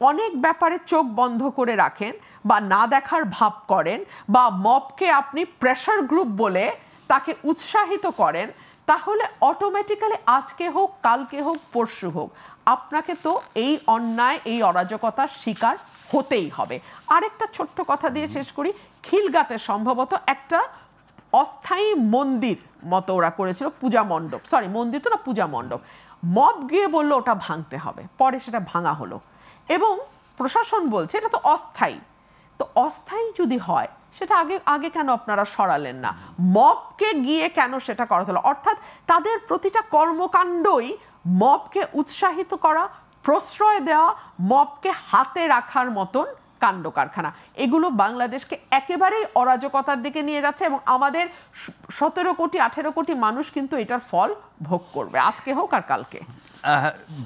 অনেক ব্যাপারে চোখ বন্ধ করে রাখেন বা না দেখার ভাব করেন বা মবকে আপনি প্রেশার গ্রুপ বলে তাকে উৎসাহিত করেন, তাহলে অটোমেটিক্যালি আজকে হোক, কালকে হোক, পরশু হোক, আপনাকে তো এই অন্যায়, এই অরাজকতার শিকার হতেই হবে। আরেকটা ছোট্ট কথা দিয়ে শেষ করি। খিলগাতে সম্ভবত একটা অস্থায়ী মন্দির মতো ওরা করেছিল, পূজা মণ্ডপ, সরি মন্দির তো না, পূজা মণ্ডপ। মব গিয়ে বললো ওটা ভাঙতে হবে, পরে সেটা ভাঙা হলো এবং প্রশাসন বলছে এটা তো অস্থায়ী। তো অস্থায়ী যদি হয় সেটা আগে কেন আপনারা সরালেন না? মবকে গিয়ে কেন সেটা করা হলো? অর্থাৎ তাদের প্রতিটা কর্মকাণ্ডই মবকে উৎসাহিত করা, প্রশ্রয় দেওয়া, মবকে হাতে রাখার মতন কাণ্ড কারখানা। এগুলো বাংলাদেশকে একেবারেই অরাজকতার দিকে নিয়ে যাচ্ছে এবং আমাদের 17 কোটি 18 কোটি মানুষ কিন্তু এটার ফল ভোগ করবে, আজকে হোক আর কালকে।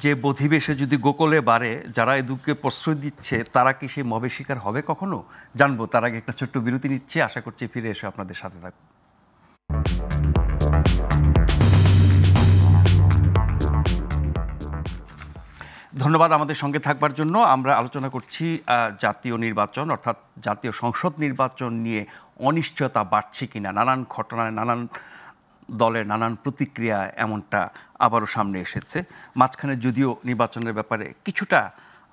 যে বধিবেশে যদি গোকলে বাড়ে, যারা এদিকে প্রশ্রয় দিচ্ছে তারা কি সেই মবের শিকার হবে কখনো? জানবো। তার আগে একটা ছোট্ট বিরতি নিচ্ছে, আশা করছি ফিরে এসে আপনাদের সাথে থাকবো। ধন্যবাদ আমাদের সঙ্গে থাকবার জন্য। আমরা আলোচনা করছি জাতীয় নির্বাচন অর্থাৎ জাতীয় সংসদ নির্বাচন নিয়ে অনিশ্চয়তা বাড়ছে কিনা, নানান ঘটনায় নানান দলের নানান প্রতিক্রিয়া এমনটা আবারও সামনে এসেছে। মাঝখানে যদিও নির্বাচনের ব্যাপারে কিছুটা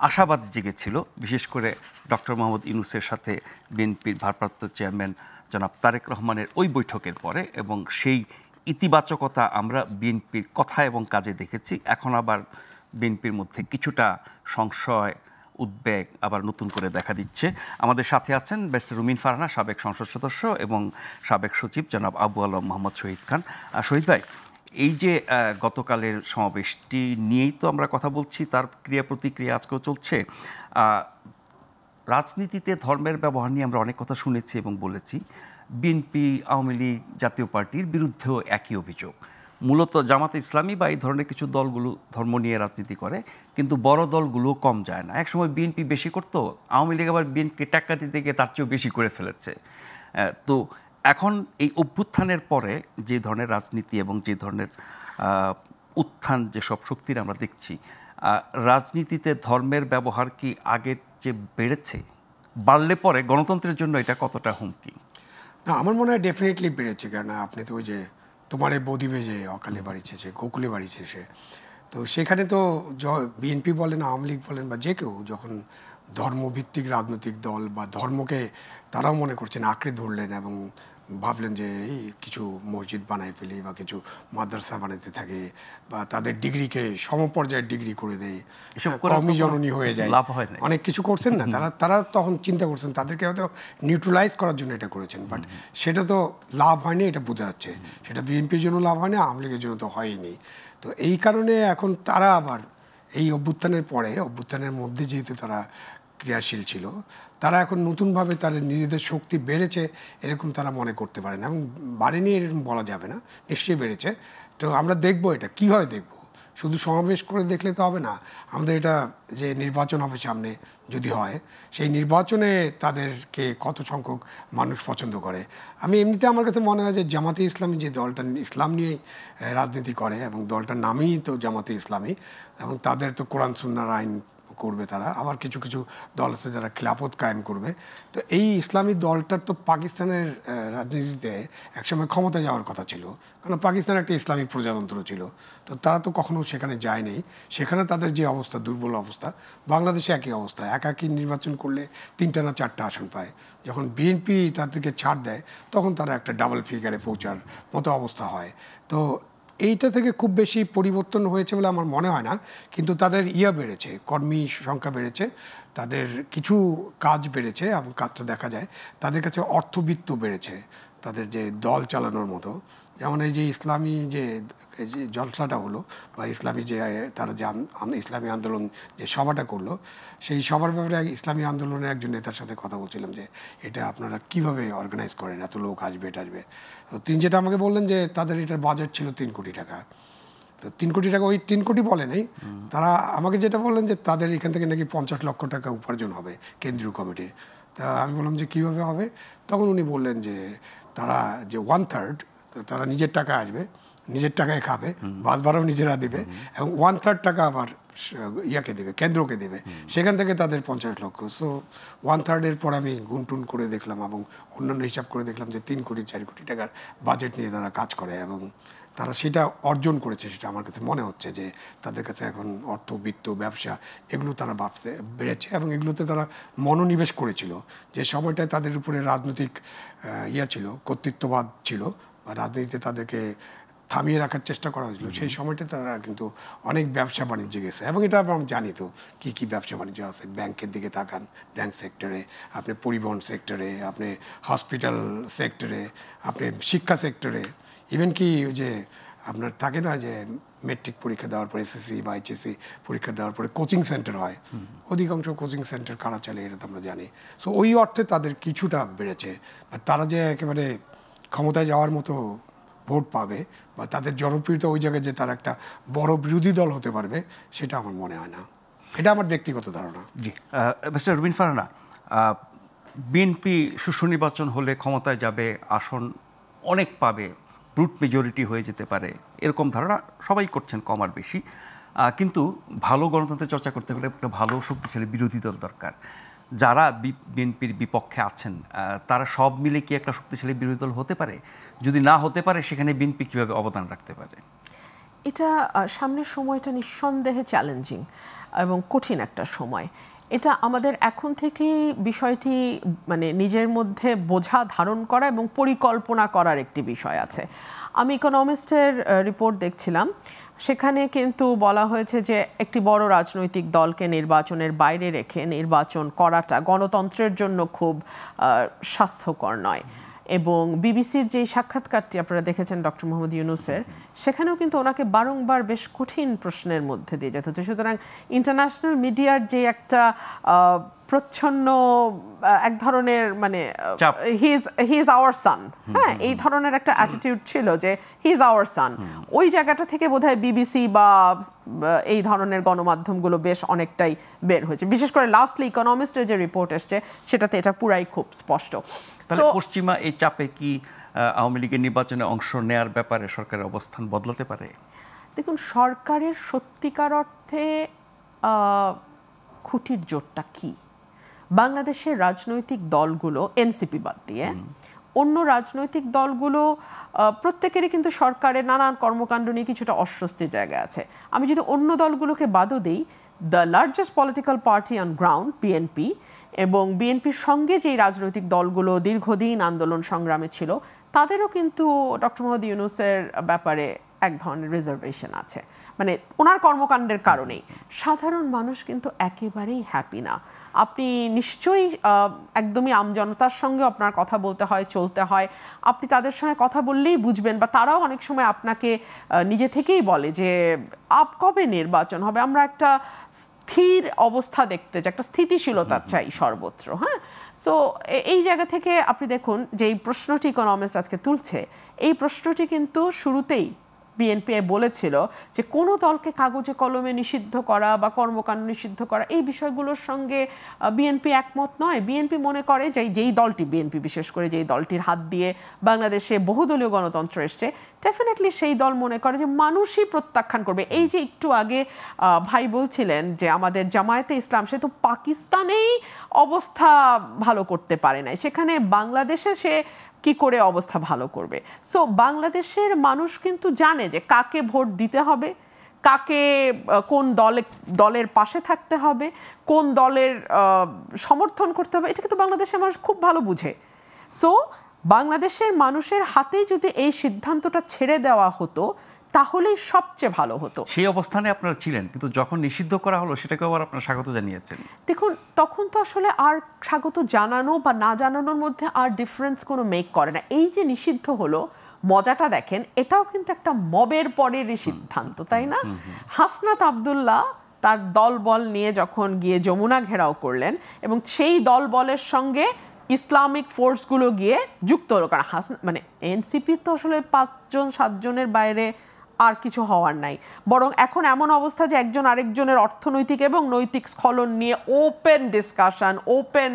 আশাবাদ জেগেছিল, বিশেষ করে ডক্টর মোহাম্মদ ইউনূসের সাথে বিএনপির ভারপ্রাপ্ত চেয়ারম্যান জনাব তারেক রহমানের ওই বৈঠকের পরে, এবং সেই ইতিবাচকতা আমরা বিএনপির কথা এবং কাজে দেখেছি। এখন আবার বিএনপির মধ্যে কিছুটা সংশয়, উদ্বেগ আবার নতুন করে দেখা দিচ্ছে। আমাদের সাথে আছেন ব্যারিস্টার রুমিন ফারহানা, সাবেক সংসদ সদস্য এবং সাবেক সচিব জনাব আবু আলম মোহাম্মদ শহীদ খান। শহীদ ভাই, এই যে গতকালের সমাবেশটি নিয়েই তো আমরা কথা বলছি, তার ক্রিয়া প্রতিক্রিয়া আজকেও চলছে। রাজনীতিতে ধর্মের ব্যবহার নিয়ে আমরা অনেক কথা শুনেছি এবং বলেছি। বিএনপি, আওয়ামী লীগ, জাতীয় পার্টির বিরুদ্ধেও একই অভিযোগ। মূলত জামাতে ইসলামী বা এই ধরনের কিছু দলগুলো ধর্ম নিয়ে রাজনীতি করে, কিন্তু বড় দলগুলো কম যায় না। একসময় বিএনপি বেশি করতো, আওয়ামী লীগ আবার বিএনপি টাক্কা দিতে গিয়ে তার চেয়েও বেশি করে ফেলেছে। তো এখন এই অভ্যুত্থানের পরে যে ধরনের রাজনীতি এবং যে ধরনের উত্থান, যেসব শক্তির আমরা দেখছি, রাজনীতিতে ধর্মের ব্যবহার কি আগের চেয়ে বেড়েছে? বাড়লে পরে গণতন্ত্রের জন্য এটা কতটা হুমকি? না, আমার মনে হয় ডেফিনেটলি বেড়েছে। কেন আপনি তো ওই যে তোমারে বদিবে যে অকালে বাড়িছে, যে গোকুলে বাড়িছে সে, তো সেখানে তো বিএনপি বলেন, আওয়ামী লীগ বলেন বা যে কেউ যখন ধর্মভিত্তিক রাজনৈতিক দল বা ধর্মকে তারাও মনে করছেন আঁকড়ে ধরলেন এবং ভাবলেন যে এই কিছু মসজিদ বানাই ফেলি বা কিছু মাদ্রাসা বানাতে থাকে বা তাদের ডিগ্রিকে সমপর্যায়ের ডিগ্রি করে দেয়, কওমি জননী হয়ে যায়, অনেক কিছু করছেন না তারা তখন চিন্তা করছেন তাদেরকে হয়তো নিউট্রালাইজ করার জন্য এটা করেছেন। বাট সেটা তো লাভ হয়নি, এটা বোঝা যাচ্ছে। সেটা বিএনপির জন্য লাভ হয়নি, আওয়ামী লীগের জন্য তো হয়নি। তো এই কারণে এখন তারা আবার এই অভ্যুত্থানের পরে, অভ্যুত্থানের মধ্যে যেহেতু তারা ক্রিয়াশীল ছিল, তারা এখন নতুনভাবে তাদের নিজেদের শক্তি বেড়েছে এরকম তারা মনে করতে পারে না, এবং বাড়েনি এরকম বলা যাবে না, নিশ্চয়ই বেড়েছে। তো আমরা দেখবো এটা কীভাবে দেখবো, শুধু সমাবেশ করে দেখলে তো হবে না। আমাদের এটা যে নির্বাচন হবে সামনে, যদি হয় সেই নির্বাচনে তাদেরকে কত সংখ্যক মানুষ পছন্দ করে। আমি এমনিতে আমার কাছে মনে হয় যে জামাতে ইসলামী যে দলটা ইসলাম নিয়েই রাজনীতি করে এবং দলটার নামই তো জামাতে ইসলামী, এবং তাদের তো কোরআন সুন্নাহর আইন করবে তারা, আবার কিছু কিছু দল আছে যারা খিলাফত কায়েম করবে। তো এই ইসলামী দলটার তো পাকিস্তানের রাজনীতিতে একসময় ক্ষমতায় যাওয়ার কথা ছিল, কারণ পাকিস্তান একটা ইসলামিক প্রজাতন্ত্র ছিল। তো তারা তো কখনো সেখানে যায়নি। সেখানে তাদের যে অবস্থা, দুর্বল অবস্থা, বাংলাদেশে একই অবস্থা। একাকী নির্বাচন করলে 3টা না 4টা আসন পায়। যখন বিএনপি তাদেরকে ছাড় দেয় তখন তারা একটা ডাবল ফিগারে পৌঁছার মতো অবস্থা হয়। তো এইটা থেকে খুব বেশি পরিবর্তন হয়েছে বলে আমার মনে হয় না, কিন্তু তাদের বেড়েছে, কর্মী সংখ্যা বেড়েছে, তাদের কিছু কাজ বেড়েছে এবং কাজটা দেখা যায়। তাদের কাছে অর্থবিত্ত বেড়েছে, তাদের যে দল চালানোর মতো। যেমন এই যে ইসলামী যে জলসাটা হলো, বা ইসলামী যে তারা যে ইসলামী আন্দোলন যে সভাটা করলো, সেই সভার ব্যাপারে ইসলামী আন্দোলনের একজন নেতার সাথে কথা বলছিলাম যে এটা আপনারা কিভাবে অর্গানাইজ করেন, এত লোক আসবে এটা আসবে। তো তিনি যেটা আমাকে বললেন যে তাদের এটার বাজেট ছিল 3 কোটি টাকা। তো 3 কোটি টাকা, ওই 3 কোটি বলে নেই, তারা আমাকে যেটা বললেন যে তাদের এখান থেকে নাকি 50 লক্ষ টাকা উপার্জন হবে কেন্দ্রীয় কমিটির। তা আমি বললাম যে কীভাবে হবে? তখন উনি বললেন যে তারা যে 1/3 তারা নিজের টাকা আসবে, নিজের টাকায় খাবে, বাস ভাড়াও নিজেরা দেবে, এবং 1/3 টাকা আবার ইয়াকে দেবে, কেন্দ্রকে দেবে, সেখান থেকে তাদের 50 লক্ষ। সো 1/3 পর আমি গুনটুন করে দেখলাম এবং অন্যান্য হিসাব করে দেখলাম যে 3 কোটি 4 কোটি টাকার বাজেট নিয়ে তারা কাজ করে, এবং তারা সেটা অর্জন করেছে। সেটা আমার কাছে মনে হচ্ছে যে তাদের কাছে এখন অর্থ, বিত্ত, ব্যবসা এগুলো তারা বেড়েছে, এবং এগুলোতে তারা মনোনিবেশ করেছিল। যে সময়টায় তাদের উপরে রাজনৈতিক ছিল, কর্তৃত্ববাদ ছিল, বা রাজনীতিতে তাদেরকে থামিয়ে রাখার চেষ্টা করা হয়েছিল, সেই সময়টা তারা কিন্তু অনেক ব্যবসা বাণিজ্যে গেছে। এবং এটা আমরা জানি তো কী কী ব্যবসা বাণিজ্য আছে। ব্যাংকের দিকে তাকান, ব্যাংক সেক্টরে, আপনি পরিবহন সেক্টরে, আপনি হসপিটাল সেক্টরে, আপনি শিক্ষা সেক্টরে, ইভেন কি যে আপনার থাকে না যে মেট্রিক পরীক্ষা দেওয়ার পরে এসএসসি বা এইচএসসি পরীক্ষা দেওয়ার পরে কোচিং সেন্টার হয়, অধিকাংশ কোচিং সেন্টার কারা চালে এটা তো আমরা জানি। সো ওই অর্থে তাদের কিছুটা বেড়েছে। আর তারা যে একেবারে ক্ষমতায় যাওয়ার মতো ভোট পাবে বা তাদের জনপ্রিয়তা ওই জায়গায় যে তারা একটা বড় বিরোধী দল হতে পারবে, সেটা আমার মনে হয় না। এটা আমার ব্যক্তিগত ধারণা। জি, মিস্টার রুবিন ফারহানা, বিএনপি সুনির্বাচন হলে ক্ষমতায় যাবে, আসন অনেক পাবে, ব্রুট মেজরিটি হয়ে যেতে পারে, এরকম ধারণা সবাই করছেন কম আর বেশি। কিন্তু ভালো গণতন্ত্রের চর্চা করতে হলে একটা ভালো শক্তিশালী বিরোধী দল দরকার। যারা বিএনপির বিপক্ষে আছেন তারা সব মিলে কি একটা শক্তিশালী বিরোধী দল হতে পারে? যদি না হতে পারে, সেখানে বিএনপি কীভাবে অবদান রাখতে পারে? এটা সামনের সময়টা নিঃসন্দেহে চ্যালেঞ্জিং এবং কঠিন একটা সময়। এটা আমাদের এখন থেকেই বিষয়টি মানে নিজের মধ্যে বোঝা ধারণ করা এবং পরিকল্পনা করার একটি বিষয় আছে। আমি ইকোনমিস্টের রিপোর্ট দেখছিলাম, সেখানে কিন্তু বলা হয়েছে যে একটি বড় রাজনৈতিক দলকে নির্বাচনের বাইরে রেখে নির্বাচন করাটা গণতন্ত্রের জন্য খুব স্বাস্থ্যকর নয়। এবং বিবিসির যে সাক্ষাৎকারটি আপনারা দেখেছেন ডক্টর মোহাম্মদ ইউনূসের, সেখানেও কিন্তু ওনাকে বারংবার বেশ কঠিন প্রশ্নের মধ্যে দিয়ে যেতে হচ্ছে। সুতরাং ইন্টারন্যাশনাল মিডিয়ার যে একটা প্রচ্ছন্ন এক ধরনের মানে হি ইজ আওয়ার সান, হ্যাঁ, এই ধরনের একটা অ্যাটিটিউড ছিল যে হি ইজ আওয়ার সান, ওই জায়গাটা থেকে বোধহয় বিবিসি বা এই ধরনের গণমাধ্যমগুলো বেশ অনেকটাই বের হয়েছে। বিশেষ করে লাস্টলি ইকোনমিস্টের যে রিপোর্ট এসছে, সেটাতে এটা পুরাই খুব স্পষ্ট। তাহলে পশ্চিমা এই চাপে কি আওয়ামী লীগের নির্বাচনে অংশ নেয়ার ব্যাপারে সরকারের অবস্থান বদলাতে পারে? দেখুন, সরকারের সত্যিকার অর্থে খুঁটির জোরটা কি? বাংলাদেশের রাজনৈতিক দলগুলো, এনসিপি বাদ দিয়ে অন্য রাজনৈতিক দলগুলো প্রত্যেকেরই কিন্তু সরকারের নানান কর্মকাণ্ড নিয়ে কিছুটা অস্বস্তির জায়গায় আছে। আমি যদি অন্য দলগুলোকে বাদও দিই, the largest political party on ground BNP, এবং বিএনপির সঙ্গে যেই রাজনৈতিক দলগুলো দীর্ঘদিন আন্দোলন সংগ্রামে ছিল, তাদেরও কিন্তু ডক্টর মোহাম্মদ ইউনূসের ব্যাপারে এক ধরনের রিজার্ভেশন আছে, মানে ওনার কর্মকাণ্ডের কারণেই। সাধারণ মানুষ কিন্তু একেবারেই হ্যাপি না। আপনি নিশ্চয়ই একদমই আমজনতার সঙ্গে আপনার কথা বলতে হয়, চলতে হয়। আপনি তাদের সঙ্গে কথা বললেই বুঝবেন, বা তারাও অনেক সময় আপনাকে নিজে থেকেই বলে যে কবে নির্বাচন হবে, আমরা একটা স্থির অবস্থা দেখতে চাই, একটা স্থিতিশীলতা চাই সর্বত্র। হ্যাঁ, সো এই জায়গা থেকে আপনি দেখুন যে এই প্রশ্নটি ইকোনমিস্ট আজকে তুলছে, এই প্রশ্নটি কিন্তু শুরুতেই বিএনপি বলেছিল যে কোনো দলকে কাগজে কলমে নিষিদ্ধ করা বা কর্মকাণ্ড নিষিদ্ধ করা এই বিষয়গুলোর সঙ্গে বিএনপি একমত নয়। বিএনপি মনে করে যে যেই দলটি, বিএনপি বিশেষ করে যেই দলটির হাত দিয়ে বাংলাদেশে বহুদলীয় গণতন্ত্র এসছে, ডেফিনেটলি সেই দল মনে করে যে মানুষই প্রত্যাখ্যান করবে। এই যে একটু আগে ভাই বলছিলেন যে আমাদের জামায়াতে ইসলাম, সে তো পাকিস্তানেই অবস্থা ভালো করতে পারে নাই, সেখানে বাংলাদেশে সে কি করে অবস্থা ভালো করবে? সো বাংলাদেশের মানুষ কিন্তু জানে যে কাকে ভোট দিতে হবে, কাকে কোন দলের পাশে থাকতে হবে, কোন দলের সমর্থন করতে হবে, এটা কিন্তু বাংলাদেশের মানুষ খুব ভালো বুঝে। সো বাংলাদেশের মানুষের হাতেই যদি এই সিদ্ধান্তটা ছেড়ে দেওয়া হতো তাহলেই সবচেয়ে ভালো হতো। সেই অবস্থানে আপনারা ছিলেন, কিন্তু যখন নিষিদ্ধ করা হলো সেটাকে আবার আপনারা স্বাগত জানিয়েছেন। দেখুন, তখন তো আসলে আর স্বাগত জানানো বা না জানানোর মধ্যে আর ডিফারেন্স কোনো মেক করে না। এই যে নিষিদ্ধ হলো, মজাটা দেখেন, এটাও কিন্তু একটা মবের পরেরই সিদ্ধান্ত, তাই না? হাসনাত আব্দুল্লাহ তার দলবল নিয়ে যখন গিয়ে যমুনা ঘেরাও করলেন এবং সেই দলবলের সঙ্গে ইসলামিক ফোর্সগুলো গিয়ে যুক্ত হলো, কারণ মানে এনসিপি তো আসলে 5-7 জনের বাইরে আর কিছু হওয়ার নাই। বরং এখন এমন অবস্থা যে একজন আরেকজনের অর্থনৈতিক এবং নৈতিক স্খলন নিয়ে ওপেন ডিসকাশন, ওপেন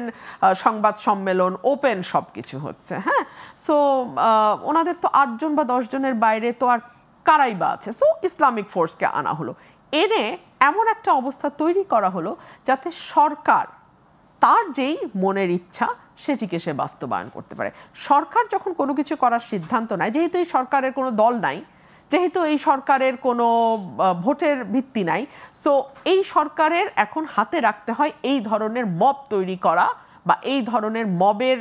সংবাদ সম্মেলন, ওপেন সব কিছু হচ্ছে। হ্যাঁ, সো ওনাদের তো 8 জন বা 10 জনের বাইরে তো আর কারাই বা আছে। সো ইসলামিক ফোর্সকে আনা হলো, এনে এমন একটা অবস্থা তৈরি করা হলো যাতে সরকার তার যেই মনের ইচ্ছা সেটিকে সে বাস্তবায়ন করতে পারে। সরকার যখন কোনো কিছু করার সিদ্ধান্ত নেয়, যেহেতু এই সরকারের কোনো দল নাই, যেহেতু এই সরকারের কোনো ভোটের ভিত্তি নাই, সো এই সরকারের এখন হাতে রাখতে হয় এই ধরনের মব তৈরি করা বা এই ধরনের মবের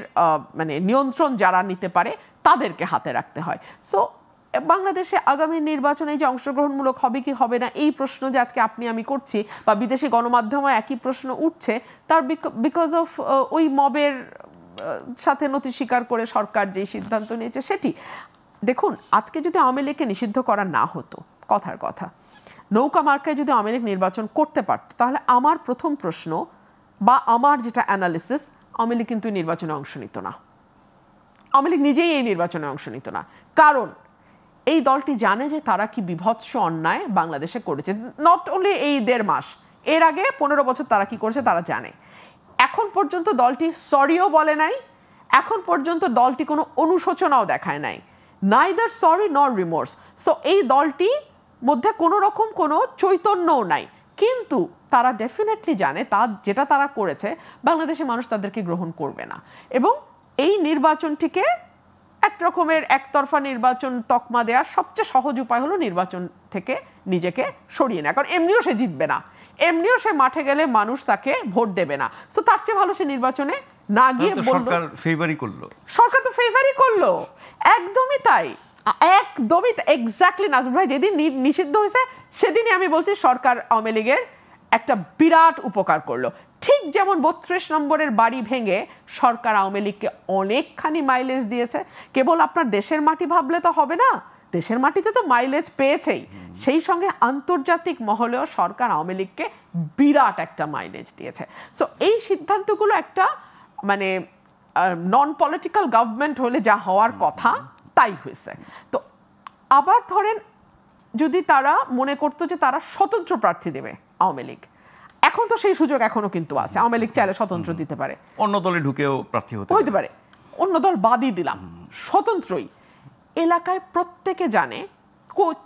মানে নিয়ন্ত্রণ যারা নিতে পারে তাদেরকে হাতে রাখতে হয়। সো বাংলাদেশে আগামী নির্বাচনে যে অংশগ্রহণমূলক হবে কি হবে না এই প্রশ্ন যে আজকে আপনি আমি করছি বা বিদেশি গণমাধ্যমে একই প্রশ্ন উঠছে, তার বিকজ অফ ওই মবের সাথে নতি স্বীকার করে সরকার যে সিদ্ধান্ত নিয়েছে সেটি। দেখুন, আজকে যদি আওয়ামী লীগকে নিষিদ্ধ করা না হতো, কথার কথা, নৌকা মার্কায় যদি আওয়ামী লীগ নির্বাচন করতে পারত, তাহলে আমার প্রথম প্রশ্ন বা আমার যেটা অ্যানালিসিস, আওয়ামী লীগ কিন্তু নির্বাচনে অংশ নিত না। আওয়ামী লীগ নিজেই এই নির্বাচনে অংশ নিত না, কারণ এই দলটি জানে যে তারা কি বিভৎস অন্যায় বাংলাদেশে করেছে। নট অনলি এই 1.5 মাস, এর আগে 15 বছর তারা কি করেছে তারা জানে। এখন পর্যন্ত দলটি সরিও বলে নাই, এখন পর্যন্ত দলটি কোনো অনুশোচনাও দেখায় নাই, নাইদার সরি নর রিমোর্স। সো এই দলটি মধ্যে কোনো রকম কোনো চৈতন্যও নাই, কিন্তু তারা ডেফিনেটলি জানে যেটা তারা করেছে বাংলাদেশের মানুষ তাদেরকে গ্রহণ করবে না, এবং এই নির্বাচনটিকে এক রকমের একতরফা নির্বাচন তকমা দেওয়ার সবচেয়ে সহজ উপায় হলো নির্বাচন থেকে নিজেকে সরিয়ে নেওয়া, কারণ এমনিও সে জিতবে না, এমনিও সে মাঠে গেলে মানুষ তাকে ভোট দেবে না। সো তার চেয়ে ভালো সে নির্বাচনে না গিয়ে সরকার ফেভারই করলো, সরকার তো ফেভারই করলো, একদমই তাই, একদমই এক্স্যাক্টলি। নাজমুল ভাই, যেদিন নিষিদ্ধ হয়েছে সেদিনই আমি বলছি সরকার আওয়ামী লীগের একটা বিরাট উপকার করলো। ঠিক যেমন 32 নম্বরের বাড়ি ভেঙে সরকার আওয়ামী লীগকে অনেকখানি মাইলেজ দিয়েছে। কেবল আপনার দেশের মাটি ভাবলে তো হবে না, দেশের মাটিতে তো মাইলেজ পেয়েছেই, সেই সঙ্গে আন্তর্জাতিক মহলেও সরকার আওয়ামী লীগকে বিরাট একটা মাইলেজ দিয়েছে। সো এই সিদ্ধান্তগুলো একটা মানে নন পলিটিক্যাল গভর্নমেন্ট হলে যা হওয়ার কথা তাই হয়েছে। তো আবার ধরেন যদি তারা মনে করতো যে তারা স্বতন্ত্র প্রার্থী দেবে আওয়ামী লীগ, এখন তো সেই সুযোগ এখনো কিন্তু আছে, আওয়ামী লীগ চাইলে স্বতন্ত্র দিতে পারে, অন্য দলে ঢুকেও প্রার্থী হতে পারে, অন্য দল বাদই দিলাম, স্বতন্ত্রই। এলাকায় প্রত্যেকে জানে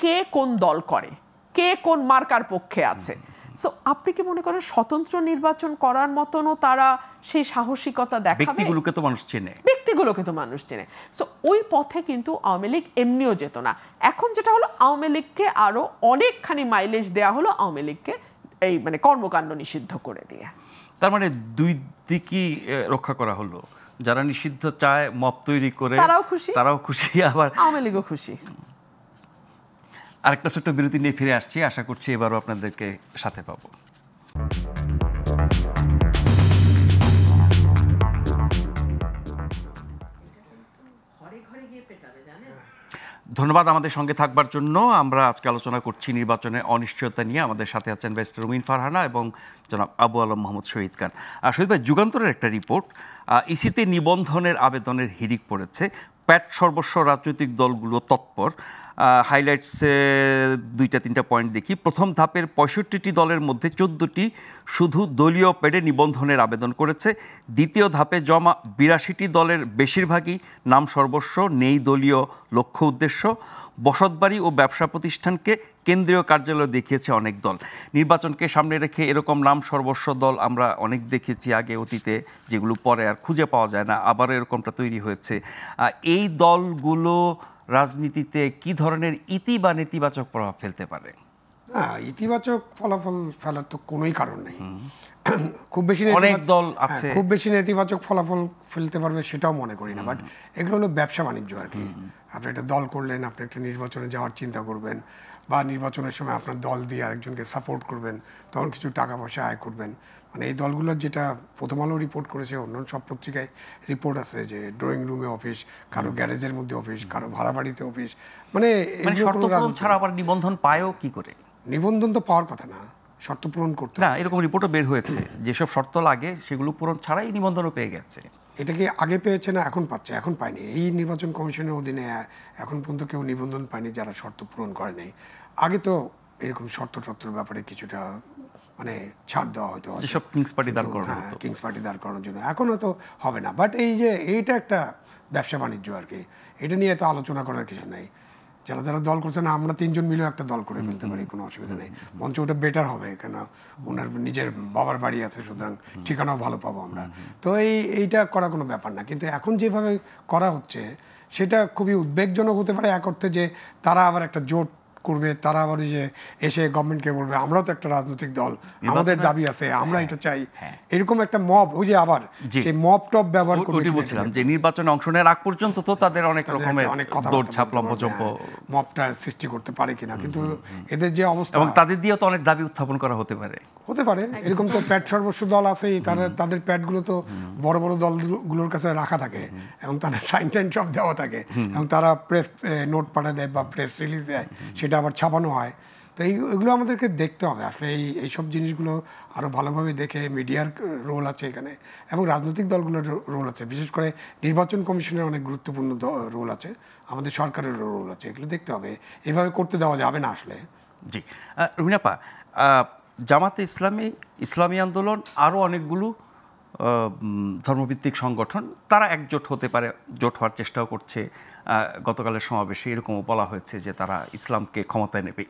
কে কোন দল করে, কে কোন মার্কার পক্ষে আছে। সো আপনি কি মনে করেন স্বতন্ত্র নির্বাচন করার মতনও তারা সেই সাহসিকতা দেখাবে? ব্যক্তিগুলোকে তো মানুষ চেনে, ব্যক্তিগুলোকে তো মানুষ চেনে। সো ওই পথে কিন্তু আওয়ামী লীগ এমনিও যেত না। এখন যেটা হলো, আওয়ামী লীগকে আরো অনেকখানি মাইলেজ দেওয়া হলো, আওয়ামী লীগকে এই মানে কর্মকাণ্ড নিষিদ্ধ করে দিয়ে। তার মানে দুই দিকই রক্ষা করা হলো, যারা নিষিদ্ধ চায় মব তৈরি করে তারাও খুশি, আবার আওয়ামী লীগও খুশি। আরেকটা ছোট্ট বিরতি নিয়ে ফিরে আসছি, আশা করছি এবারও আপনাদেরকে সাথে পাবো। ধন্যবাদ আমাদের সঙ্গে থাকবার জন্য। আমরা আজকে আলোচনা করছি নির্বাচনের অনিশ্চয়তা নিয়ে। আমাদের সাথে আছেন ব্যারিস্টার রুমিন ফারহানা এবং জনাব আবু আলম মোহাম্মদ শহীদ খান। শহীদ ভাই, যুগান্তরের একটা রিপোর্ট, ইসিতে নিবন্ধনের আবেদনের হিড়িক পড়েছে, প্যাট সর্বস্ব রাজনৈতিক দলগুলো তৎপর, হাইলাইটসে 2-3টা পয়েন্ট দেখি। প্রথম ধাপের 65টি দলের মধ্যে 14টি শুধু দলীয় প্যাডে নিবন্ধনের আবেদন করেছে। দ্বিতীয় ধাপে জমা 82টি দলের বেশিরভাগই নাম সর্বস্ব, নেই দলীয় লক্ষ্য উদ্দেশ্য। বসতবাড়ি ও ব্যবসা প্রতিষ্ঠানকে কেন্দ্রীয় কার্যালয় দেখিয়েছে অনেক দল। নির্বাচনকে সামনে রেখে এরকম নাম সর্বস্ব দল আমরা অনেক দেখেছি আগে অতীতে, যেগুলো পরে আর খুঁজে পাওয়া যায় না, আবারও এরকমটা তৈরি হয়েছে। এই দলগুলো রাজনীতিতে কি ধরনের ইতি বা নেতিবাচক প্রভাব ফেলতে পারে? ইতিবাচক ফলাফল ফেলার তো কোনোই কারণ নেই। খুব বেশি অনেক দল আছে, খুব বেশি নেতিবাচক ফলাফল ফেলতে পারবে সেটাও মনে করি না। বাট এগুলো হলো ব্যবসা বাণিজ্য আর কি। আপনি একটা দল করলেন, আপনি একটা নির্বাচনে যাওয়ার চিন্তা করবেন, বা নির্বাচনের সময় আপনার দল দিয়ে আরেকজনকে সাপোর্ট করবেন, তখন কিছু টাকা পয়সা আয় করবেন। মানে এই দলগুলোর যেটা প্রথম আলো রিপোর্ট করেছে, অন্য সব পত্রিকায় রিপোর্ট আছে যে ড্রয়িং রুমে অফিস, কারো গ্যারেজের মধ্যে অফিস, কারো ভাড়া বাড়িতে অফিস। মানে শর্ত পূরণ ছাড়া আবার নিবন্ধন পায়ও কি করে? নিবন্ধন তো পাওয়ার কথা না, শর্ত পূরণ করতে না, এরকম রিপোর্টও বের হয়েছে যেসব শর্ত লাগে সেগুলো পূরণ ছাড়াই নিবন্ধনও পেয়ে গেছে। এটা কি আগে পেয়েছে না এখন পাচ্ছে? এখন পায়নি। এই নির্বাচন কমিশনের অধীনে এখন পর্যন্ত কেউ নিবন্ধন পায়নি যারা শর্ত পূরণ করে নেই। আগে তো এরকম শর্তর ব্যাপারে কিছুটা মানে ছাড় দেওয়া হয়তো, যেসব কিংস পার্টি দাঁড় করানো, কিংস পার্টি দাঁড় করানোর জন্য। এখন হয়তো হবে না। বাট এই যে এইটা একটা ব্যবসা বাণিজ্য আর কি, এটা নিয়ে এত আলোচনা করার কিছু নাই। যারা যারা দল করছে না, আমরা 3জন মিলেও একটা দল করে ফেলতে পারি, কোনো অসুবিধা নেই। মঞ্চ ওটা বেটার হবে, কেন ওনার নিজের বাবার বাড়ি আছে, সুতরাং ঠিকানাও ভালো পাবো আমরা। তো এইটা করা কোনো ব্যাপার না। কিন্তু এখন যেভাবে করা হচ্ছে সেটা খুবই উদ্বেগজনক হতে পারে এক অর্থে, যে তারা আবার একটা জোট করবে, তারা আবার যে এসে গভর্নমেন্টকে বলবে আমরাও তো একটা রাজনৈতিক দল, আমাদের দাবি আছে, আমরা এটা চাই, এরকম একটা মব, ওই যে আবার সেই মব টপ ব্যবহার করে। বলছিলাম যে নির্বাচনে অংশ নেওয়ার আগ পর্যন্ত তো তাদের অনেক রকমের দৌড়ঝাঁপ লম্বজম্প মবটা সৃষ্টি করতে পারে কিনা। কিন্তু এদের যে অবস্থা, এবং তাদের দিয়ে তো অনেক দাবি উত্থাপন করা হতে পারে। এরকম তো প্যাড সর্বস্ব দল আছেই, তাদের প্যাডগুলো তো বড় বড় দলগুলোর কাছে রাখা থাকে, এবং তাদের সাইন টাইন সব দেওয়া থাকে, এবং তারা প্রেস নোট পাঠিয়ে দেয় বা প্রেস রিলিজ দেয়, সেটা আবার ছাপানো হয়। তো এগুলো আমাদেরকে দেখতে হবে আসলে। এইসব জিনিসগুলো আরও ভালোভাবে দেখে, মিডিয়ার রোল আছে এখানে, এবং রাজনৈতিক দলগুলোর রোল আছে, বিশেষ করে নির্বাচন কমিশনের অনেক গুরুত্বপূর্ণ রোল আছে, আমাদের সরকারের রোল আছে, এগুলো দেখতে হবে। এভাবে করতে দেওয়া যাবে না আসলে। জি, রুমিনাপা, জামাতে ইসলামী আন্দোলন, আরও অনেকগুলো ধর্মভিত্তিক সংগঠন, তারা একজোট হতে পারে, জোট হওয়ার চেষ্টাও করছে। গতকালের সমাবেশে এরকমও বলা হয়েছে যে তারা ইসলামকে ক্ষমতায় নেবে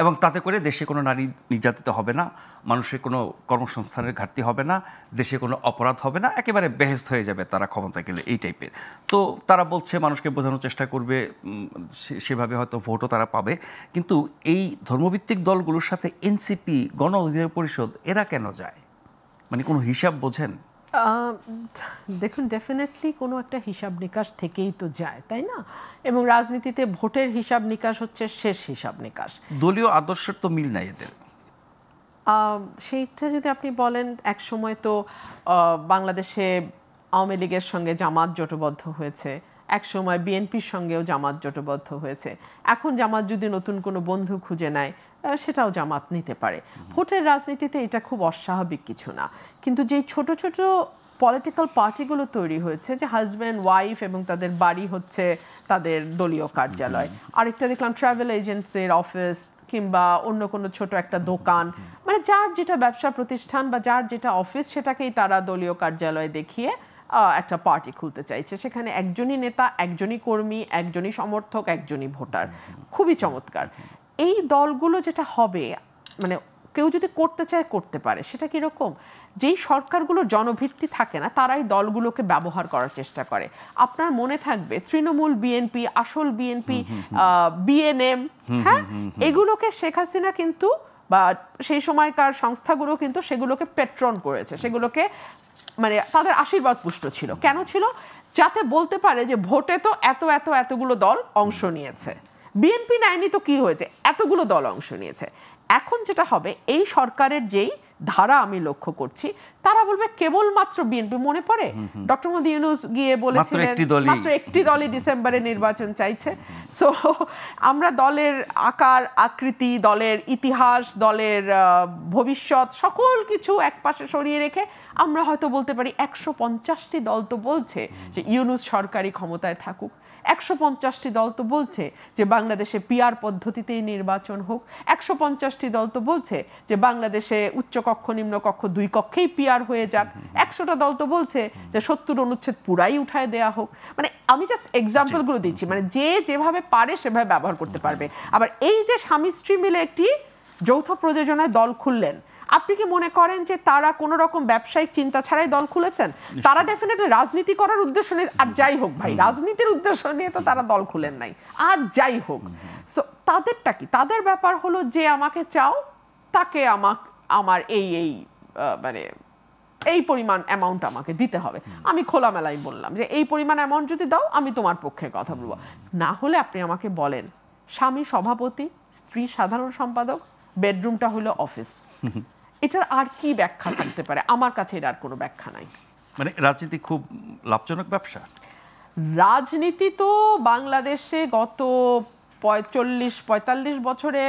এবং তাতে করে দেশে কোনো নারী নির্যাতিত হবে না, মানুষের কোনো কর্মসংস্থানের ঘাটতি হবে না, দেশে কোনো অপরাধ হবে না, একেবারে বেহেস্ত হয়ে যাবে তারা ক্ষমতায় গেলে, এই টাইপের। তো তারা বলছে মানুষকে বোঝানোর চেষ্টা করবে, সেভাবে হয়তো ভোটও তারা পাবে। কিন্তু এই ধর্মভিত্তিক দলগুলোর সাথে এনসিপি, গণ অধিকার পরিষদ, এরা কেন যায়? মানে কোনো হিসাব বোঝেন? দেখুন, ডেফিনেটলি কোনো একটা হিসাব নিকাশ থেকেই তো যায়, তাই না? এবং রাজনীতিতে ভোটের হিসাব নিকাশ হচ্ছে শেষ হিসাব নিকাশ। দলীয় আদর্শের তো মিল নাই এদের। সেইটা যদি আপনি বলেন, এক সময় তো বাংলাদেশে আওয়ামী লীগের সঙ্গে জামাত জোটবদ্ধ হয়েছে, এক সময় বিএনপির সঙ্গেও জামাত জোটবদ্ধ হয়েছে। এখন জামাত যদি নতুন কোনো বন্ধু খুঁজে নেয়, সেটাও জামাত নিতে পারে। ভোটের রাজনীতিতে এটা খুব অস্বাভাবিক কিছু না। কিন্তু যেই ছোট ছোট পলিটিক্যাল পার্টিগুলো তৈরি হয়েছে, যে হাজব্যান্ড ওয়াইফ এবং তাদের বাড়ি হচ্ছে তাদের দলীয় কার্যালয়, আরেকটা দেখলাম ট্রাভেল এজেন্টসের অফিস, কিংবা অন্য কোনো ছোট একটা দোকান, মানে যার যেটা ব্যবসা প্রতিষ্ঠান বা যার যেটা অফিস, সেটাকেই তারা দলীয় কার্যালয় দেখিয়ে একটা পার্টি খুলতে চাইছে। সেখানে একজনই নেতা, একজনই কর্মী, একজনই সমর্থক, একজনই ভোটার। খুবই চমৎকার। এই দলগুলো যেটা হবে, মানে কেউ যদি করতে চায় করতে পারে। সেটা কীরকম? যেই সরকারগুলোর জনভিত্তি থাকে না, তারাই দলগুলোকে ব্যবহার করার চেষ্টা করে। আপনার মনে থাকবে তৃণমূল, বিএনপি, আসল বিএনপি, বিএনএম, হ্যাঁ, এগুলোকে শেখ হাসিনা কিন্তু, বা সেই সময়কার সংস্থাগুলো কিন্তু সেগুলোকে পেট্রন করেছে, সেগুলোকে মানে তাদের আশীর্বাদ পুষ্ট ছিল। কেন ছিল? যাতে বলতে পারে যে ভোটে তো এতগুলো দল অংশ নিয়েছে। বিএনপি নেয়নি তো কি হয়েছে, এতগুলো দল অংশ নিয়েছে। এখন যেটা হবে, এই সরকারের যেই ধারা আমি লক্ষ্য করছি, তারা বলবে কেবলমাত্র বিএনপি। মনে পড়ে ডক্টর মোহাম্মদ ইউনূস গিয়ে বলেছিলেন মাত্র একটি দলই ডিসেম্বরে নির্বাচন চাইছে। সো আমরা দলের আকার আকৃতি, দলের ইতিহাস, দলের ভবিষ্যৎ সকল কিছু একপাশে সরিয়ে রেখে আমরা হয়তো বলতে পারি 150টি দল তো বলছে যে ইউনূস সরকারি ক্ষমতায় থাকুক। 150টি দল তো বলছে যে বাংলাদেশে পিআর পদ্ধতিতেই নির্বাচন হোক, 150টি দল তো বলছে যে বাংলাদেশে উচ্চকক্ষ নিম্নকক্ষ 2 কক্ষেই পিআর হয়ে যাক, 100টা দল তো বলছে যে 70 অনুচ্ছেদ পুরাই উঠায় দেয়া হোক। মানে আমি জাস্ট এক্সাম্পলগুলো দিচ্ছি, মানে যে যেভাবে পারে সেভাবে ব্যবহার করতে পারবে। আবার এই যে স্বামী স্ত্রী মিলে একটি যৌথ প্রযোজনায় দল খুললেন, আপনি কি মনে করেন যে তারা কোনো রকম ব্যবসায়িক চিন্তা ছাড়াই দল খুলেছেন? তারা ডেফিনেটলি রাজনীতি করার উদ্দেশ্য নিয়ে, আর যাই হোক ভাই, রাজনীতির উদ্দেশ্য নিয়ে তো তারা দল খুলেন নাই, আর যাই হোক। সো তাদেরটা কি, তাদের ব্যাপার হলো যে আমাকে চাও, তাকে আমার এই মানে এই পরিমাণ অ্যামাউন্ট আমাকে দিতে হবে। আমি খোলামেলাই বললাম যে এই পরিমাণ অ্যামাউন্ট যদি দাও আমি তোমার পক্ষে কথা বলবো। না হলে আপনি আমাকে বলেন স্বামী সভাপতি, স্ত্রী সাধারণ সম্পাদক, বেডরুমটা হলো অফিস। এটার আর কি ব্যাখ্যা থাকতে পারে? আমার কাছে এর আর কোনো ব্যাখ্যা নাই। মানে রাজনীতি খুব লাভজনক ব্যবসা। রাজনীতি তো বাংলাদেশে গত 45-45 বছরে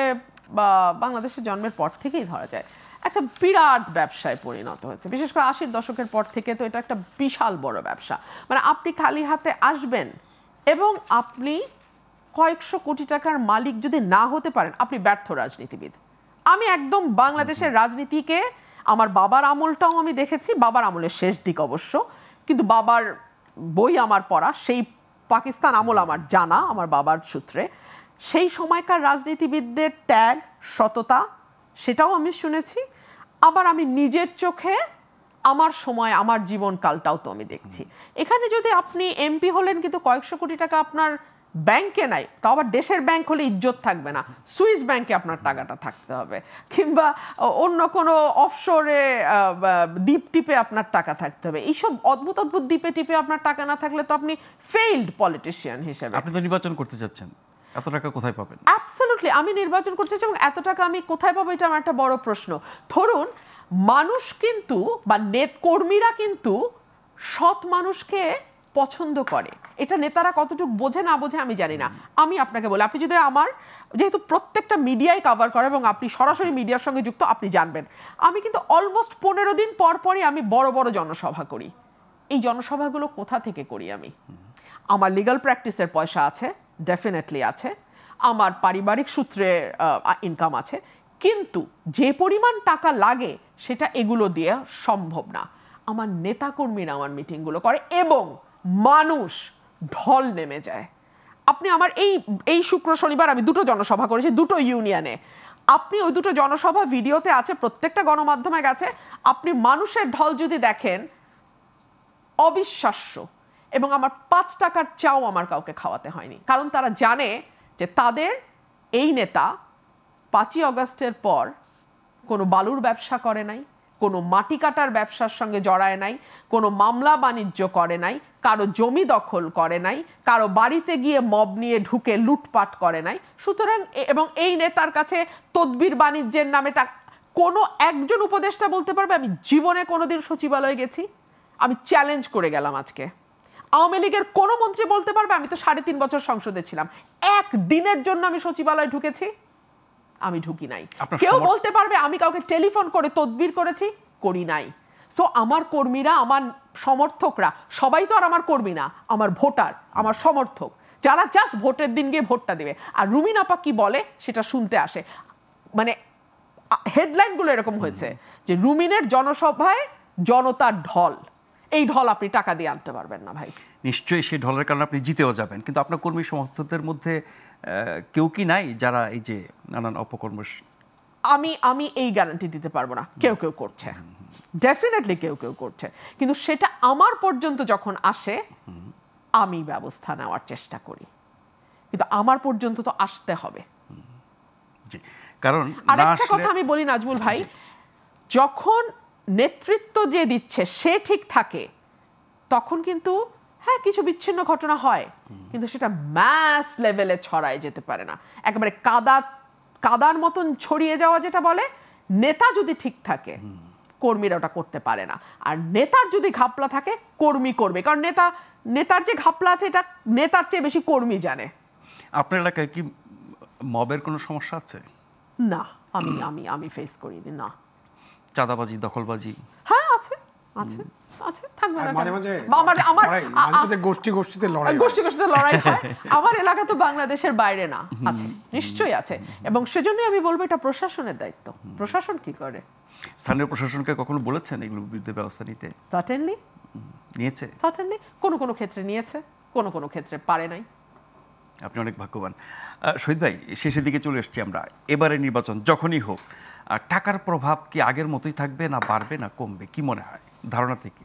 বা বাংলাদেশের জন্মের পর থেকেই ধরা যায় একটা বিরাট ব্যবসায় পরিণত হয়েছে। বিশেষ করে 80-র দশকের পর থেকে তো এটা একটা বিশাল বড় ব্যবসা। মানে আপনি খালি হাতে আসবেন এবং আপনি কয়েকশো কোটি টাকার মালিক যদি না হতে পারেন, আপনি ব্যর্থ রাজনীতিবিদ। আমি একদম বাংলাদেশের রাজনীতিকে আমার বাবার আমলটাও আমি দেখেছি, বাবার আমলের শেষ দিক অবশ্য, কিন্তু বাবার বই আমার পড়া, সেই পাকিস্তান আমল আমার জানা আমার বাবার সূত্রে। সেই সময়কার রাজনীতিবিদদের ত্যাগ, সততা, সেটাও আমি শুনেছি। আবার আমি নিজের চোখে আমার সময়, আমার জীবনকালটাও তো আমি দেখছি। এখানে যদি আপনি এমপি হলেন কিন্তু কয়েকশো কোটি টাকা আপনার ব্যাংকে নাই, তো আবার দেশের ব্যাংক হলে ইজ্জত থাকবে না, সুইস ব্যাংকে আপনার টাকাটা থাকতে হবে, কিংবা অন্য কোনো অফশোরে দ্বীপ টিপে আপনার টাকা থাকতে হবে। এইসব অদ্ভুত অদ্ভুত দ্বীপে টিপে আপনার টাকা না থাকলে তো আপনি ফেইল্ড পলিটিশিয়ান হিসেবে। আপনি তো নির্বাচন করতে চাচ্ছেন, এত টাকা কোথায় পাবেন? অ্যাবসলিউটলি, আমি নির্বাচন করতে চাই এবং এত টাকা আমি কোথায় পাবো এটা আমার একটা বড় প্রশ্ন। ধরুন মানুষ কিন্তু বা কর্মীরা কিন্তু সৎ মানুষকে পছন্দ করে, এটা নেতারা কতটুকু বোঝে না বোঝে আমি জানি না। আমি আপনাকে বলি, আপনি যদি আমার, যেহেতু প্রত্যেকটা মিডিয়ায় কভার করে এবং আপনি সরাসরি মিডিয়ার সঙ্গে যুক্ত, আপনি জানবেন আমি কিন্তু অলমোস্ট 15 দিন পর পরই আমি বড় বড় জনসভা করি। এই জনসভাগুলো কোথা থেকে করি? আমি আমার লিগ্যাল প্র্যাকটিসের পয়সা আছে, ডেফিনেটলি আছে, আমার পারিবারিক সূত্রে ইনকাম আছে, কিন্তু যে পরিমাণ টাকা লাগে সেটা এগুলো দিয়ে সম্ভব না। আমার নেতাকর্মীরা আমার মিটিংগুলো করে এবং মানুষ ঢল নেমে যায়। আপনি আমার এই শুক্র শনিবার আমি 2টো জনসভা করেছি 2টো ইউনিয়নে। আপনি ওই 2টো জনসভা ভিডিওতে আছে, প্রত্যেকটা গণমাধ্যমে গেছে। আপনি মানুষের ঢল যদি দেখেন, অবিশ্বাস্য। এবং আমার 5 টাকার চাও আমার কাউকে খাওয়াতে হয়নি, কারণ তারা জানে যে তাদের এই নেতা 5ই অগস্টের পর কোনো বালুর ব্যবসা করে নাই, কোনো মাটি কাটার ব্যবসার সঙ্গে জড়ায় নাই, কোনো মামলা বাণিজ্য করে নাই, কারো জমি দখল করে নাই, কারো বাড়িতে গিয়ে মব নিয়ে ঢুকে লুটপাট করে নাই। সুতরাং এবং এই নেতার কাছে তদবির বাণিজ্যের নামে কোনো একজন উপদেষ্টা বলতে পারবে আমি জীবনে কোনোদিন সচিবালয়ে গেছি? আমি চ্যালেঞ্জ করে গেলাম আজকে। আওয়ামী লীগের কোনো মন্ত্রী বলতে পারবে আমি তো 3.5 বছর সংসদে ছিলাম, একদিনের জন্য আমি সচিবালয়ে ঢুকেছি? আমি ঢুকি নাই। কেউ বলতে পারবে আমি কাউকে টেলিফোন করে তদবির করেছি? করি নাই। সো আমার কর্মীরা, আমার সমর্থকরা সবাই তো আর আমার কর্মী না, আমার ভোটার, আমার সমর্থক, যারা জাস্ট ভোটের দিন গিয়ে ভোটটা দেবে। আর রুমিন আপা কি বলে সেটা শুনতে আসে। মানে হেডলাইনগুলো এরকম হয়েছে যে রুমিনের জনসভায় জনতার ঢল। এই ঢল আপনি টাকা দিয়ে আনতে পারবেন না ভাই। নিশ্চয়ই সেই ঢলের কারণে আপনি জিতেও যাবেন, কিন্তু আপনার কর্মী সমর্থকদের মধ্যে কেউ কি নাই যারা এই যে নানান অপকর্ম? আমি এই গ্যারান্টি দিতে পারবো না। কেউ কেউ করছে, ডেফিনেটলি কেউ কেউ করছে, কিন্তু সেটা আমার পর্যন্ত যখন আসে আমি ব্যবস্থা নেওয়ার চেষ্টা করি, কিন্তু আমার পর্যন্ত তো আসতে হবে। কারণ আরেকটা কথা আমি বলি নাজমুল ভাই, যখন নেতৃত্ব যে দিচ্ছে সে ঠিক থাকে তখন কিন্তু হ্যাঁ কিছু বিচ্ছিন্ন ঘটনা হয়, কিন্তু সেটা ম্যাস লেভেলে ছড়ায় যেতে পারে না। একেবারে কাদার মতন ছড়িয়ে যাওয়া যেটা বলে, নেতা যদি ঠিক থাকে কর্মীরা ওটা করতে পারে না। আর নেতার যদি ঘাপলা থাকে কর্মী করবে, কারণ নেতার যে ঘাপলা আছে এটা নেতার চেয়ে বেশি কর্মী জানে। আপনার এলাকায় কি মবের কোনো সমস্যা আছে? না, আমি ফেস করিনি। না। চাঁদাবাজি, দখলবাজি? হ্যাঁ আছে আছে। আছে, থাকবে আর না মাঝে কেন? মাঝে বা আমার লড়াই, মাঝে মাঝে গোষ্ঠীতে লড়াই হয়। গোষ্ঠীতে লড়াই হয়। আমার এলাকা তো বাংলাদেশের বাইরে না, আছে, নিশ্চয়ই আছে। এবং সেজন্যই আমি বলবো এটা প্রশাসনের দায়িত্ব। প্রশাসন কি করে? স্থানীয় প্রশাসনকে কখনো বলেছেন এগুলোর বিরুদ্ধে ব্যবস্থা নিতে? সার্টেনলি নিয়েছে? সার্টেনলি কোনো ক্ষেত্রে নিয়েছে, কোনো ক্ষেত্রে পারে নাই। আপনি অনেক ভাগ্যবান। শহীদ ভাই, শেষের দিকে চলে এসেছি আমরা। এবারে নির্বাচন যখনই হোক, টাকার প্রভাব কি আগের মতোই থাকবে, না বাড়বে, না কমবে, কি মনে হয় ধারণা থেকে?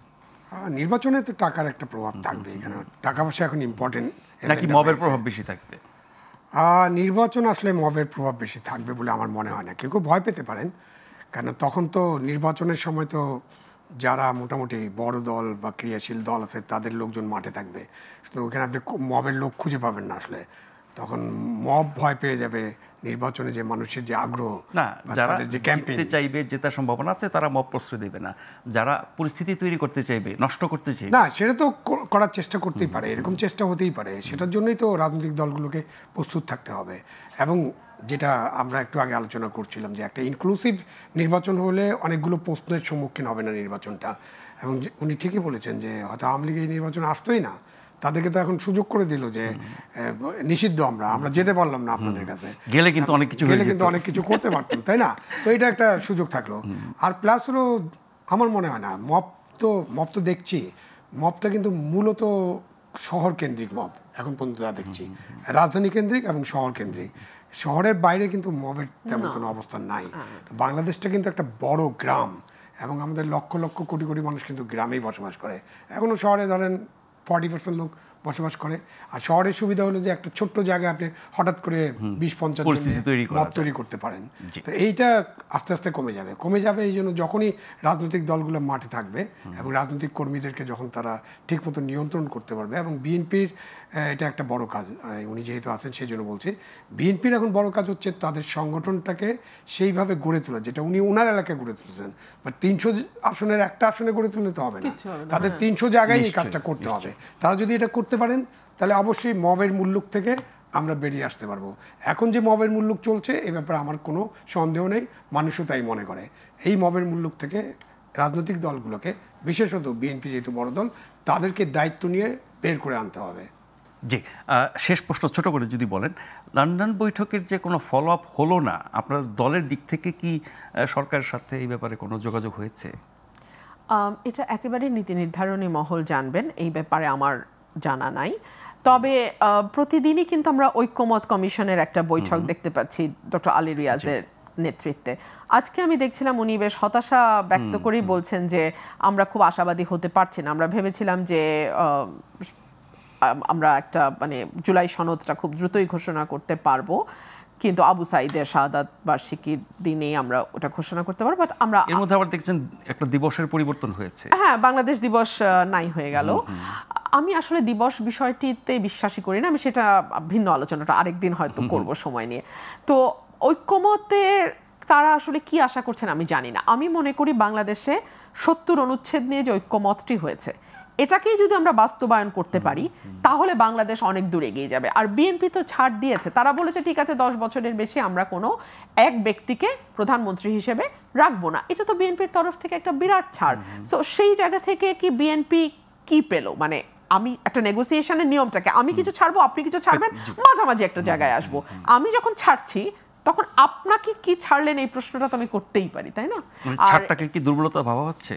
নির্বাচনে তো টাকার একটা প্রভাব থাকবে, কেন টাকা পয়সা এখন ইম্পর্টেন্ট। নাকি মবের প্রভাব বেশি থাকবে? নির্বাচন আসলে মবের প্রভাব বেশি থাকবে বলে আমার মনে হয় না। কেউ ভয় পেতে পারেন, কারণ তখন তো নির্বাচনের সময় তো যারা মোটামুটি বড় দল বা ক্রিয়াশীল দল আছে তাদের লোকজন মাঠে থাকবে, তো ওখানে আপনি মবের লোক খুঁজে পাবেন না আসলে। তখন মব ভয় পেয়ে যাবে নির্বাচনে, যে মানুষের যে আগ্রহ, না, যারা তাদের যে ক্যাম্পেইন জিততে চাইবে, জেতার সম্ভাবনা আছে, তারা মব প্রশ্রয় দেবে না। যারা পরিস্থিতি তৈরি করতে চাইবে, নষ্ট করতে চাইবে, না, সেটা তো করার চেষ্টা করতেই পারে, এরকম চেষ্টা হতেই পারে। সেটার জন্যই তো রাজনৈতিক দলগুলোকে প্রস্তুত থাকতে হবে। এবং যেটা আমরা একটু আগে আলোচনা করছিলাম, যে একটা ইনক্লুসিভ নির্বাচন হলে অনেকগুলো প্রশ্নের সম্মুখীন হবে না নির্বাচনটা। এবং উনি ঠিকই বলেছেন যে হয়তো আওয়ামী লীগ এই নির্বাচন আসতোই না, তাদেরকে তো এখন সুযোগ করে দিল যে নিষিদ্ধ, আমরা যেতে পারলাম না আপনাদের কাছে, গেলে কিন্তু অনেক কিছু করতে পারতাম, তাই না? তো এটা একটা সুযোগ থাকলো। আর প্লাস হলো, আমার মনে হয় না মব তো দেখছি, মবটা কিন্তু মূলত শহর কেন্দ্রিক মব এখন পর্যন্ত যা দেখছি, রাজধানী কেন্দ্রিক এবং শহর কেন্দ্রিক। শহরের বাইরে কিন্তু মবের তেমন কোনো অবস্থান নাই। তো বাংলাদেশটা কিন্তু একটা বড় গ্রাম, এবং আমাদের লক্ষ লক্ষ কোটি কোটি মানুষ কিন্তু গ্রামেই বসবাস করে। এখনও শহরে ধরেন 40% লোক বসবাস করে। আর শহরের সুবিধা হলো যে একটা ছোট্ট জায়গায় আপনি হঠাৎ করে 20-50 মব তৈরি করতে পারেন। তো এইটা আস্তে আস্তে কমে যাবে। এই জন্য যখনই রাজনৈতিক দলগুলো মাঠে থাকবে এবং রাজনৈতিক কর্মীদেরকে যখন তারা ঠিকমতো নিয়ন্ত্রণ করতে পারবে, এবং বিএনপির এটা একটা বড় কাজ, উনি যেহেতু আছেন সেই জন্য বলছি, বিএনপির এখন বড় কাজ হচ্ছে তাদের সংগঠনটাকে সেইভাবে গড়ে তোলা, যেটা উনি ওনার এলাকায় গড়ে তুলেছেন। বা 300 আসনের একটা আসনে গড়ে তুললে তো হবে না, তাদের 300 জায়গায় এই কাজটা করতে হবে। তারা যদি এটা করতে পারেন, তাহলে অবশ্যই মবের মূল্যক থেকে আমরা বেরিয়ে আসতে পারবো। এখন যে মবের মূল্যক চলছে, এ ব্যাপারে আমার কোনো সন্দেহ নেই, মানুষও তাই মনে করে। এই মবের মূল্যক থেকে রাজনৈতিক দলগুলোকে, বিশেষত বিএনপি যেহেতু বড় দল, তাদেরকে দায়িত্ব নিয়ে বের করে আনতে হবে। জি, শেষ প্রশ্ন ছোট করে যদি বলেন, লন্ডন বৈঠকের যে কোনো ফলো আপ হলো না, আপনার দলের দিক থেকে কি সরকারের সাথে এই ব্যাপারে কোনো যোগাযোগ হয়েছে? এটা একেবারে নীতি নির্ধারণী মহল জানবেন, এই ব্যাপারে আমার জানা নাই। তবে প্রতিদিনই কিন্তু আমরা ঐক্যমত কমিশনের একটা বৈঠক দেখতে পাচ্ছি ডক্টর আলী রিয়াজের নেতৃত্বে। আজকে আমি দেখছিলাম উনি বেশ হতাশা ব্যক্ত করেই বলছেন যে আমরা খুব আশাবাদী হতে পারছি না। আমরা ভেবেছিলাম যে আমরা একটা জুলাই সনদটা খুব দ্রুতই ঘোষণা করতে পারবো, কিন্তু আবু সাইদের শাহাদাত বার্ষিকীর দিনেই আমরা ওটা ঘোষণা করতে পারবো। বাট আমরা এর মধ্যে আবার দেখছেন একটা দিবসের পরিবর্তন হয়েছে। হ্যাঁ, বাংলাদেশ দিবস নাই হয়ে গেল। আমি আসলে দিবস বিষয়টিতে বিশ্বাসী করি না। আমি সেটা ভিন্ন আলোচনাটা আরেকদিন হয়তো করব সময় নিয়ে। তো ঐক্যমতের তারা আসলে কি আশা করছেন আমি জানি না। আমি মনে করি বাংলাদেশে 70 অনুচ্ছেদ নিয়ে যে ঐক্যমতটি হয়েছে, এটাকেই যদি আমরা বাস্তবায়ন করতে পারি, তাহলে বাংলাদেশ অনেক দূর এগিয়ে যাবে। আর বিএনপি তো ছাড় দিয়েছে, তারা বলেছে ঠিক আছে 10 বছরের বেশি আমরা কোনো এক ব্যক্তিকে প্রধানমন্ত্রী হিসেবে রাখবো না। এটা তো বিএনপির তরফ থেকে একটা বিরাট ছাড়। সো সেই জায়গা থেকে কি বিএনপি কি পেল? আমি একটা নেগোসিয়েশনের নিয়মটাকে, আমি কিছু ছাড়বো, আপনি কিছু ছাড়বেন, মাঝামাঝি একটা জায়গায় আসবো। আমি যখন ছাড়ছি, তখন আপনাকে কি ছাড়লেন এই প্রশ্নটা তো আমি করতেই পারি, তাই না? ছাড়টাকে কি দুর্বলতা ভাবা হচ্ছে?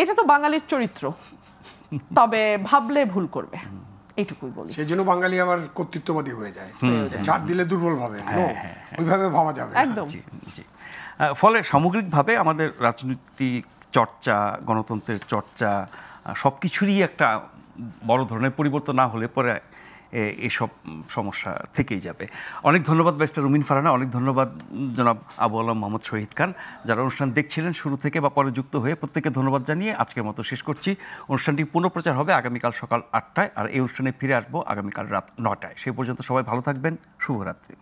এটা তো বাঙালির চরিত্র, তবে ভাবলে ভুল করবে, এইটুকুই বলি। সেই জন্য বাঙালি আবার কর্তৃত্ববাদী হয়ে যায়, ছাড় দিলে দুর্বল ভাবে, ওইভাবে ভাবা যাবে একদম। ফলে সামগ্রিকভাবে আমাদের রাজনৈতিক চর্চা, গণতন্ত্রের চর্চা, সব কিছুরই একটা বড় ধরনের পরিবর্তন না হলে পরে এসব সমস্যা থেকেই যাবে। অনেক ধন্যবাদ ব্যারিস্টার রুমিন ফারহানা, অনেক ধন্যবাদ জনাব আবু আলম মোহাম্মদ শহীদ খান, যারা অনুষ্ঠান দেখছিলেন শুরু থেকে বা পরে যুক্ত হয়ে, প্রত্যেককে ধন্যবাদ জানিয়ে আজকের মতো শেষ করছি। অনুষ্ঠানটি পুনঃপ্রচার হবে আগামীকাল সকাল 8টায়, আর এই অনুষ্ঠানে ফিরে আসবো আগামীকাল রাত 9টায়। সেই পর্যন্ত সবাই ভালো থাকবেন, শুভরাত্রি।